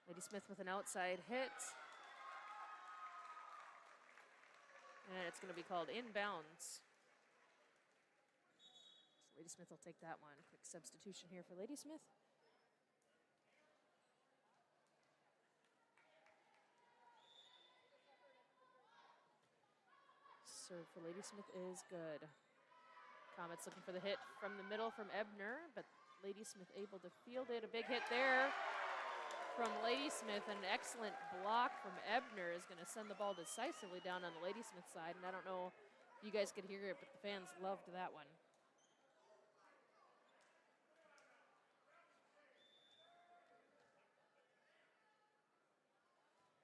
Ladysmith with an outside hit. And it's going to be called inbounds. So Ladysmith will take that one. Quick substitution here for Ladysmith. Serve for Ladysmith is good. Comets looking for the hit from the middle from Ebner, but Ladysmith able to field it. A big hit there from Ladysmith, and an excellent block from Ebner is going to send the ball decisively down on the Ladysmith side. And I don't know if you guys could hear it, but the fans loved that one.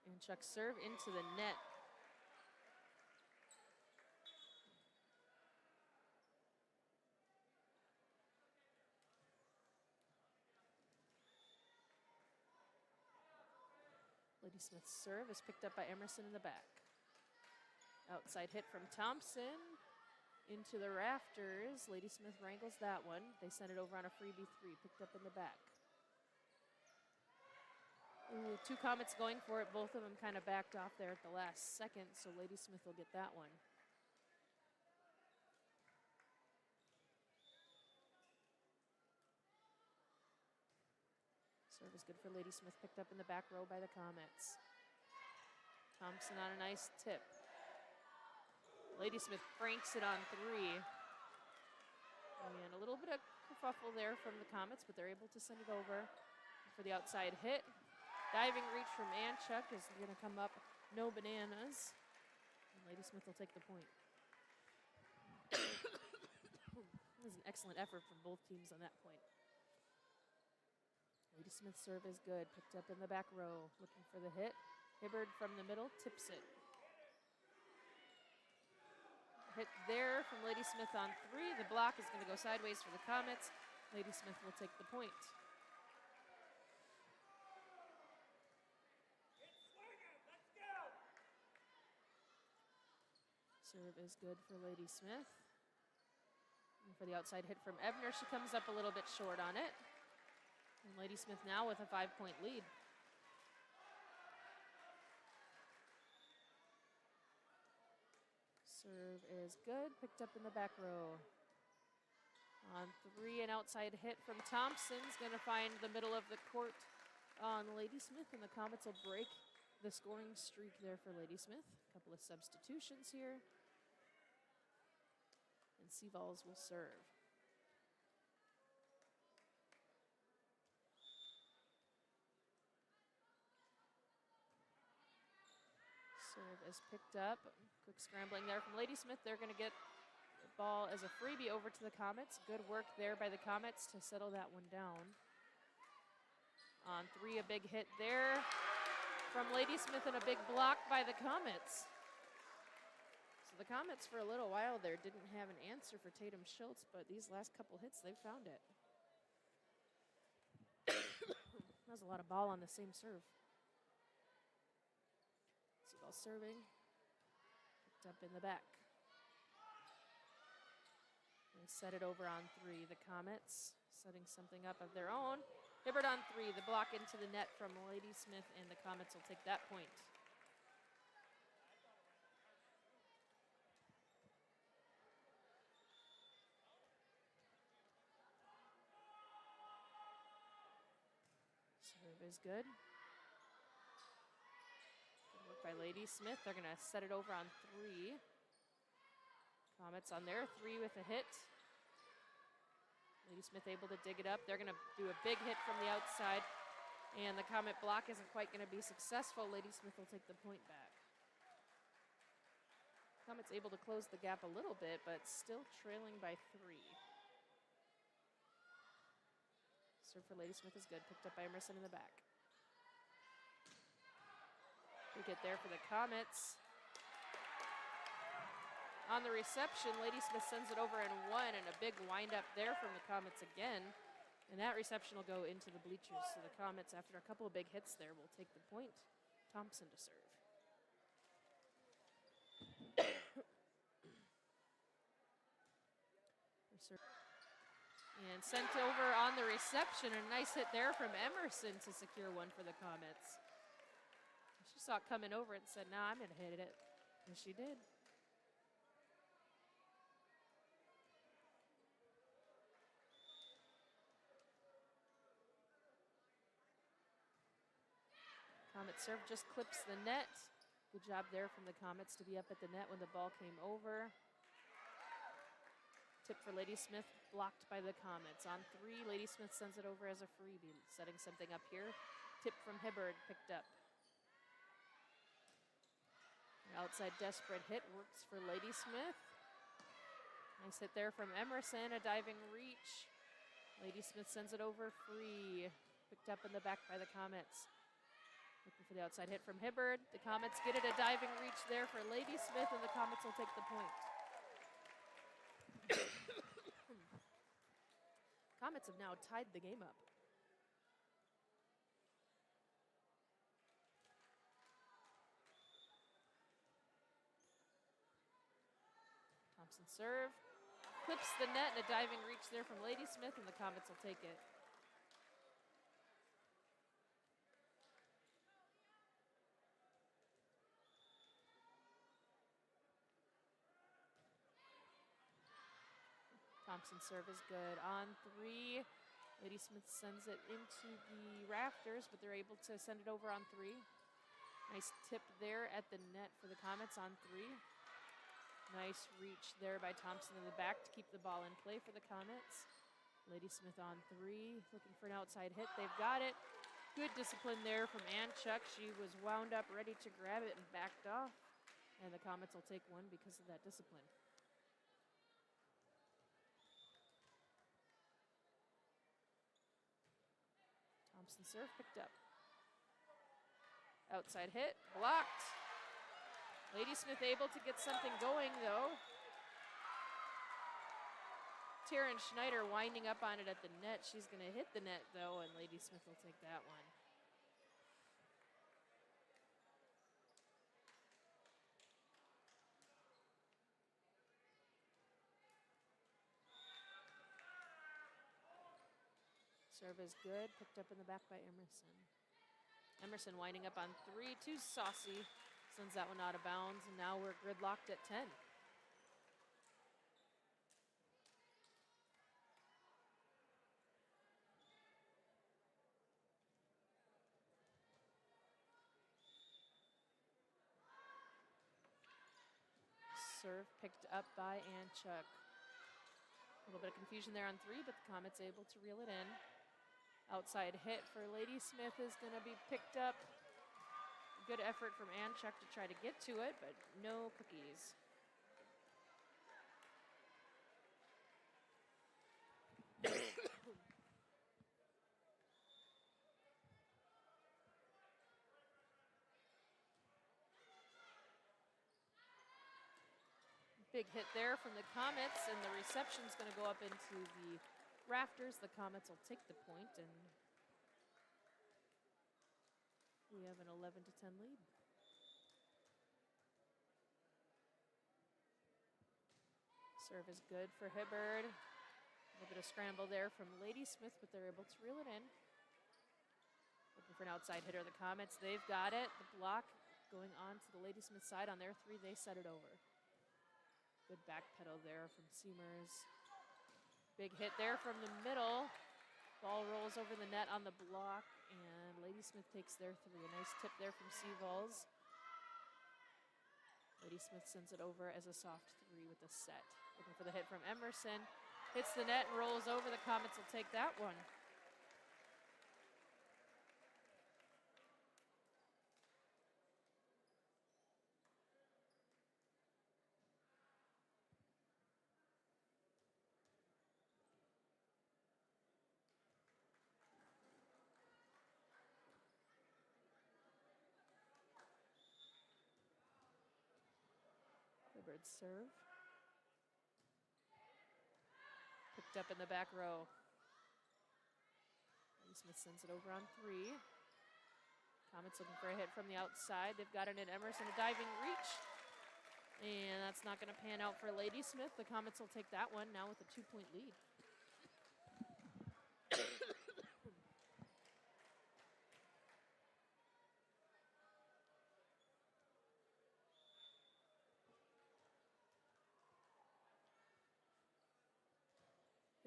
And Chuck serve into the net. Ladysmith's serve is picked up by Emerson in the back. Outside hit from Thompson into the rafters. Ladysmith wrangles that one. They send it over on a freebie 3, picked up in the back. Ooh, 2 Comets going for it. Both of them kind of backed off there at the last second, so Ladysmith will get that one. Serve is good for Ladysmith, picked up in the back row by the Comets. Thompson on a nice tip. Ladysmith cranks it on 3. And a little bit of kerfuffle there from the Comets, but they're able to send it over for the outside hit. Diving reach from Anchuk is going to come up, no bananas. And Ladysmith will take the point. That was an excellent effort from both teams on that point. Ladysmith's serve is good, picked up in the back row, looking for the hit. Hibbard from the middle, tips it. Hit there from Ladysmith on 3. The block is going to go sideways for the Comets. Ladysmith will take the point. Serve is good for Ladysmith. And for the outside hit from Ebner, she comes up a little bit short on it. And Ladysmith now with a 5-point lead. Serve is good, picked up in the back row. On 3, an outside hit from Thompson's going to find the middle of the court on Ladysmith, and the Comets will break the scoring streak there for Ladysmith. A couple of substitutions here. And Seavalls will serve. Serve is picked up. Quick scrambling there from Ladysmith. They're going to get the ball as a freebie over to the Comets. Good work there by the Comets to settle that one down. On 3, a big hit there from Ladysmith and a big block by the Comets. So the Comets for a little while there didn't have an answer for Tatum Schultz, but these last couple hits, they've found it. That was a lot of ball on the same serve. Seagull serving, picked up in the back. They set it over on 3. The Comets setting something up of their own. Hibbard on 3, the block into the net from Ladysmith, and the Comets will take that point. Serve is good. Good work by Ladysmith. They're going to set it over on 3. Comets on their 3 with a hit. Ladysmith able to dig it up. They're going to do a big hit from the outside, and the Comet block isn't quite going to be successful. Ladysmith will take the point back. Comets able to close the gap a little bit, but still trailing by 3. Serve for Ladysmith is good, picked up by Emerson in the back. Big hit there for the Comets. On the reception, Ladysmith sends it over in 1, and a big windup there from the Comets again. And that reception will go into the bleachers. So the Comets, after a couple of big hits there, will take the point. Thompson to serve. And sent over on the reception. A nice hit there from Emerson to secure one for the Comets. She saw it coming over and said, "Nah, I'm going to hit it." And she did. Comet serve just clips the net. Good job there from the Comets to be up at the net when the ball came over. Tip for Ladysmith, blocked by the Comets. On 3, Ladysmith sends it over as a freebie, setting something up here. Tip from Hibbard, picked up. The outside desperate hit works for Ladysmith. Nice hit there from Emerson, a diving reach. Ladysmith sends it over free. Picked up in the back by the Comets. Looking for the outside hit from Hibbard. The Comets get it, a diving reach there for Ladysmith, and the Comets will take the point. Comets have now tied the game up. Thompson serve. Clips the net, and a diving reach there from Ladysmith, and the Comets will take it. Thompson serve is good. On 3, Ladysmith sends it into the rafters, but they're able to send it over on 3. Nice tip there at the net for the Comets on 3. Nice reach there by Thompson in the back to keep the ball in play for the Comets. Ladysmith on 3, looking for an outside hit. They've got it. Good discipline there from Anchuk. She was wound up, ready to grab it, and backed off. And the Comets will take one because of that discipline. Thompson serve picked up. Outside hit, blocked. Ladysmith able to get something going though. Taryn Schneider winding up on it at the net. She's going to hit the net though, and Ladysmith will take that one. Serve is good, picked up in the back by Emerson. Emerson winding up on 3, too saucy. Sends that one out of bounds, and now we're gridlocked at 10. Serve picked up by Anchuk. A little bit of confusion there on 3, but the Comets able to reel it in. Outside hit for Ladysmith is going to be picked up. Good effort from Anchuk to try to get to it, but no cookies. Big hit there from the Comets, and the reception's going to go up into the rafters. The Comets will take the point, and we have an 11-10 lead. Serve is good for Hibbard. A little bit of scramble there from Ladysmith, but they're able to reel it in. Looking for an outside hitter. The Comets, they've got it. The block going on to the Ladysmith side. On their 3, they set it over. Good back pedal there from Seamers. Big hit there from the middle. Ball rolls over the net on the block, and Ladysmith takes their 3. A nice tip there from Seavalls. Ladysmith sends it over as a soft 3 with a set. Looking for the hit from Emerson. Hits the net and rolls over. The Comets will take that one. Hubbard's serve. Picked up in the back row. Smith sends it over on 3. Comets looking for a hit from the outside. They've got it in Emerson, a diving reach. And that's not going to pan out for Ladysmith. The Comets will take that one now with a 2-point lead.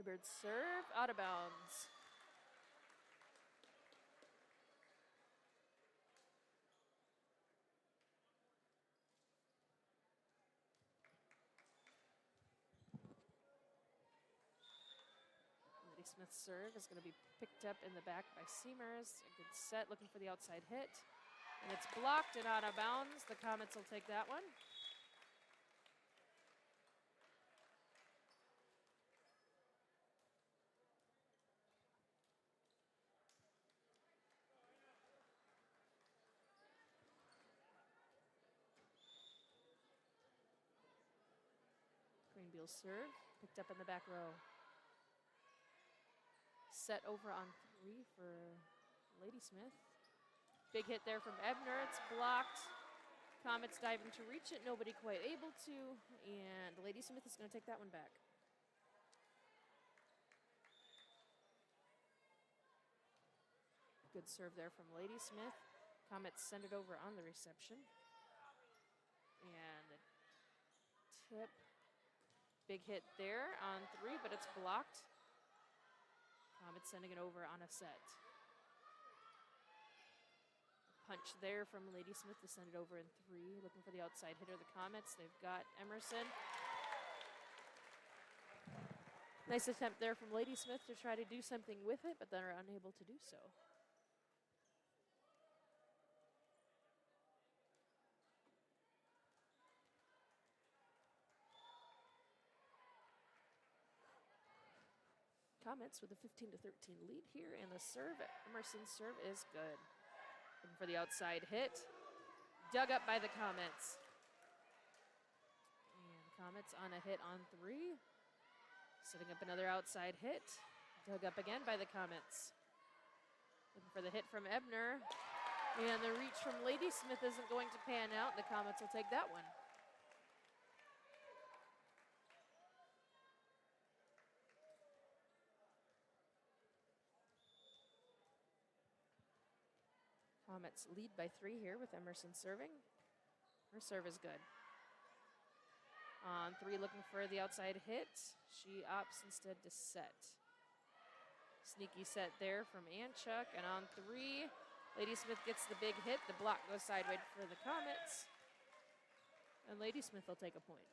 Hibbard's serve, out of bounds. Ladysmith's serve is going to be picked up in the back by Seamers. A good set, looking for the outside hit. And it's blocked and out of bounds. The Comets will take that one. Greenbeel's serve, picked up in the back row. Set over on 3 for Ladysmith. Big hit there from Ebner, it's blocked. Comets diving to reach it, nobody quite able to, and Ladysmith is going to take that one back. Good serve there from Ladysmith. Comets send it over on the reception. And the tip. Big hit there on 3, but it's blocked. Comets sending it over on a set. Punch there from Ladysmith to send it over in 3. Looking for the outside hitter, the Comets. They've got Emerson. Nice attempt there from Ladysmith to try to do something with it, but they're unable to do so. Comets with a 15-13 lead here, and the serve, Emerson's serve is good. Looking for the outside hit. Dug up by the Comets. And Comets on a hit on 3. Setting up another outside hit. Dug up again by the Comets. Looking for the hit from Ebner. And the reach from Ladysmith isn't going to pan out. The Comets will take that one. Comets lead by 3 here with Emerson serving. Her serve is good. On 3, looking for the outside hit. She opts instead to set. Sneaky set there from Anchuk. And on 3, Ladysmith gets the big hit. The block goes sideways for the Comets. And Ladysmith will take a point.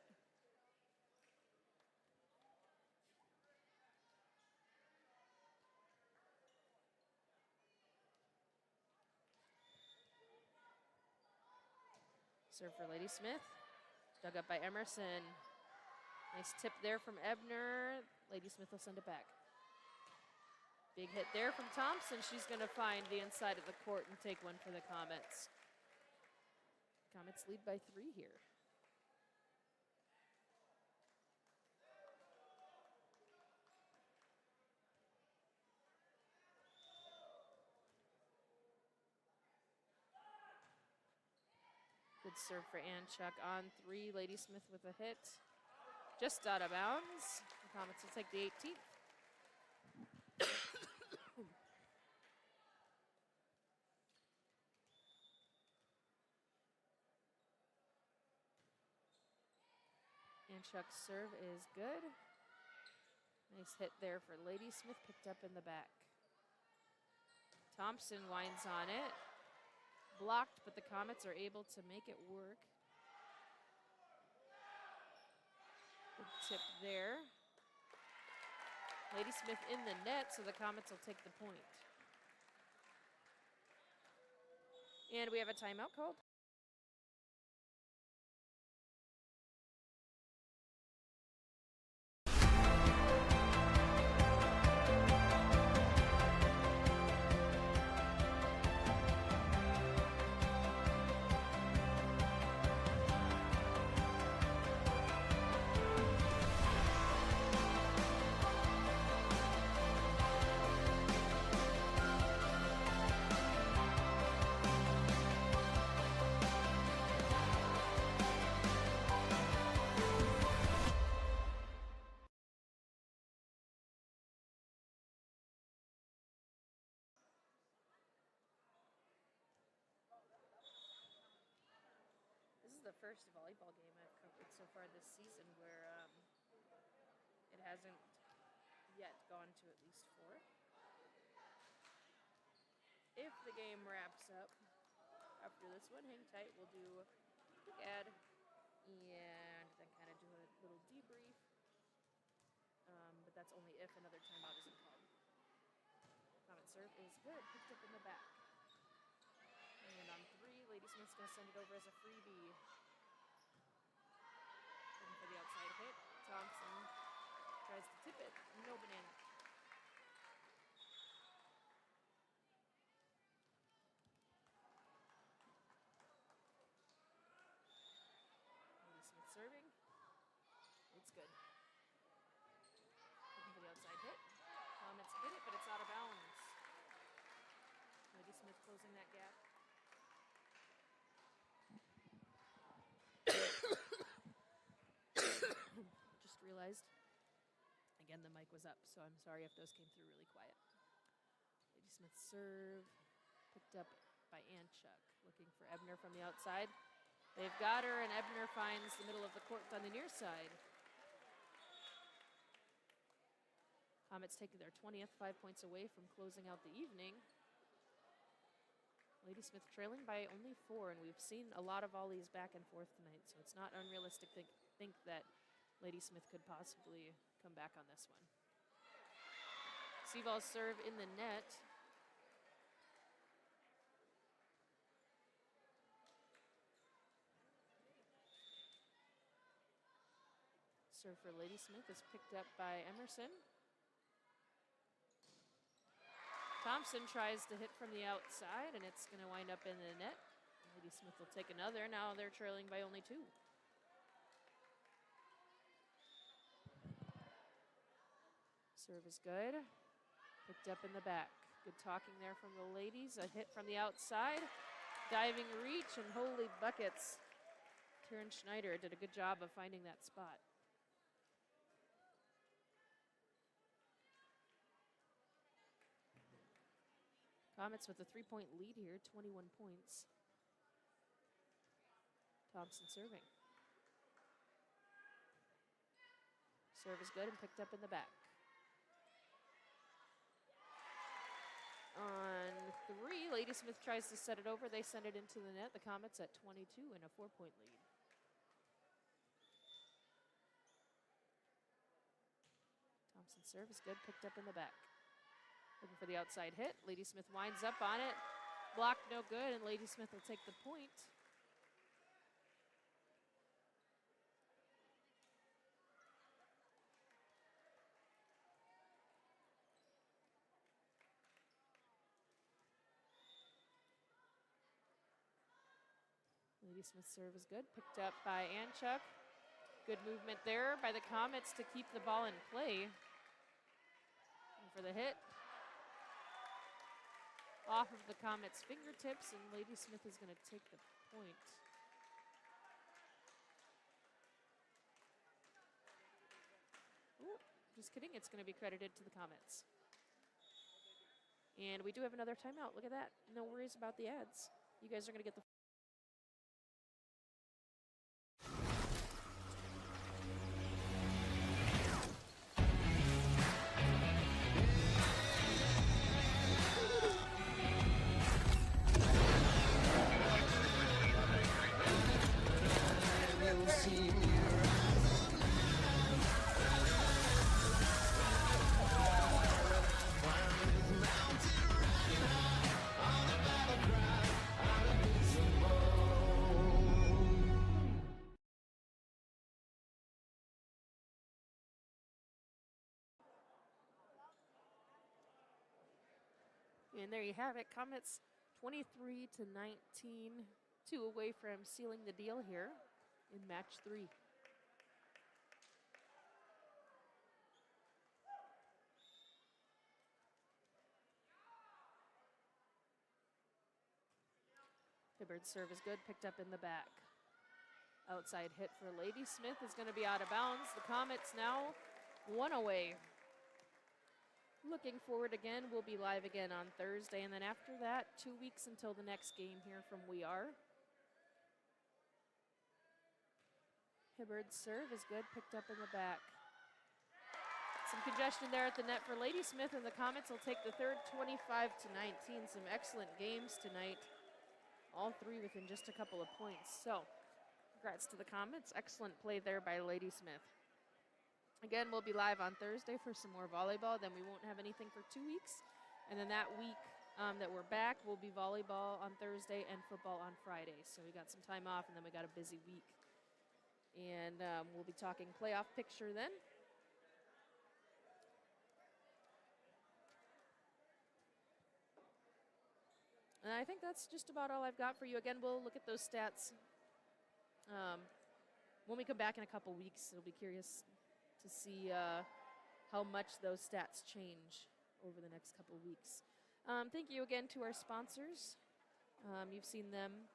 Serve for Ladysmith. Dug up by Emerson. Nice tip there from Ebner. Ladysmith will send it back. Big hit there from Thompson. She's going to find the inside of the court and take one for the Comets. Comets lead by 3 here. Good serve for Anchuk on 3. Ladysmith with a hit. Just out of bounds. The Comets will take the 18th. Anchuk's serve is good. Nice hit there for Ladysmith, picked up in the back. Thompson winds on it. Blocked, but the Comets are able to make it work. Good tip there. Ladysmith in the net, so the Comets will take the point. And we have a timeout called. This is the first volleyball game I've covered so far this season where it hasn't yet gone to at least 4. If the game wraps up after this one, hang tight. We'll do a quick ad and then kind of do a little debrief. But that's only if another timeout isn't called. Comet serve is good, picked up in the back. And on 3, Ladysmith's going to send it over as a freebie. Looking for the outside hit. Thompson tries to tip it. No banana. Ladysmith serving. It's good. Looking for the outside hit. Comets hit it, but it's out of bounds. Ladysmith closing that gap. Just realized, again, the mic was up, so I'm sorry if those came through really quiet. Ladysmith serve, picked up by Anchuk, looking for Ebner from the outside. They've got her, and Ebner finds the middle of the court on the near side. Comets taking their 20th, 5 points away from closing out the evening. Ladysmith trailing by only 4, and we've seen a lot of volleys back and forth tonight, so it's not unrealistic to think that Ladysmith could possibly come back on this one. Seavol's serve in the net. Serve for Ladysmith is picked up by Emerson. Thompson tries to hit from the outside, and it's going to wind up in the net. Ladysmith will take another. Now they're trailing by only 2. Serve is good. Picked up in the back. Good talking there from the ladies. A hit from the outside. Diving reach, and holy buckets. Taryn Schneider did a good job of finding that spot. Comets with a 3-point lead here, 21 points. Thompson serving. Serve is good and picked up in the back. On 3, Ladysmith tries to set it over. They send it into the net. The Comets at 22 and a 4-point lead. Thompson serve is good, picked up in the back. Looking for the outside hit. Ladysmith winds up on it. Blocked, no good, and Ladysmith will take the point. Ladysmith's serve is good. Picked up by Anchuk. Good movement there by the Comets to keep the ball in play. And for the hit. Off of the Comets' fingertips, and Ladysmith is going to take the point. Ooh, just kidding. It's going to be credited to the Comets. And we do have another timeout. Look at that. No worries about the ads. You guys are going to get the And there you have it. Comets 23-19, 2 away from sealing the deal here in match 3. Hibbard's serve is good, picked up in the back. Outside hit for Ladysmith is going to be out of bounds. The Comets now 1 away. Looking forward again, we'll be live again on Thursday, and then after that, 2 weeks until the next game here from We Are. Hibbard's serve is good, picked up in the back. Some congestion there at the net for Ladysmith, and the Comets will take the third 25-19. Some excellent games tonight. All 3 within just a couple of points. So, congrats to the Comets. Excellent play there by Ladysmith. Again, we'll be live on Thursday for some more volleyball. Then we won't have anything for 2 weeks. And then that week that we're back, will be volleyball on Thursday and football on Friday. So we got some time off, and then we got a busy week. And we'll be talking playoff picture then. And I think that's just about all I've got for you. Again, we'll look at those stats when we come back in a couple weeks. We'll be curious to see how much those stats change over the next couple weeks. Thank you again to our sponsors. You've seen them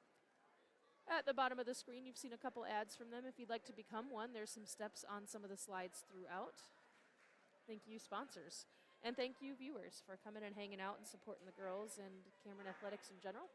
at the bottom of the screen. You've seen a couple ads from them. If you'd like to become one, there's some steps on some of the slides throughout. Thank you, sponsors. And thank you, viewers, for coming and hanging out and supporting the girls and Cameron Athletics in general.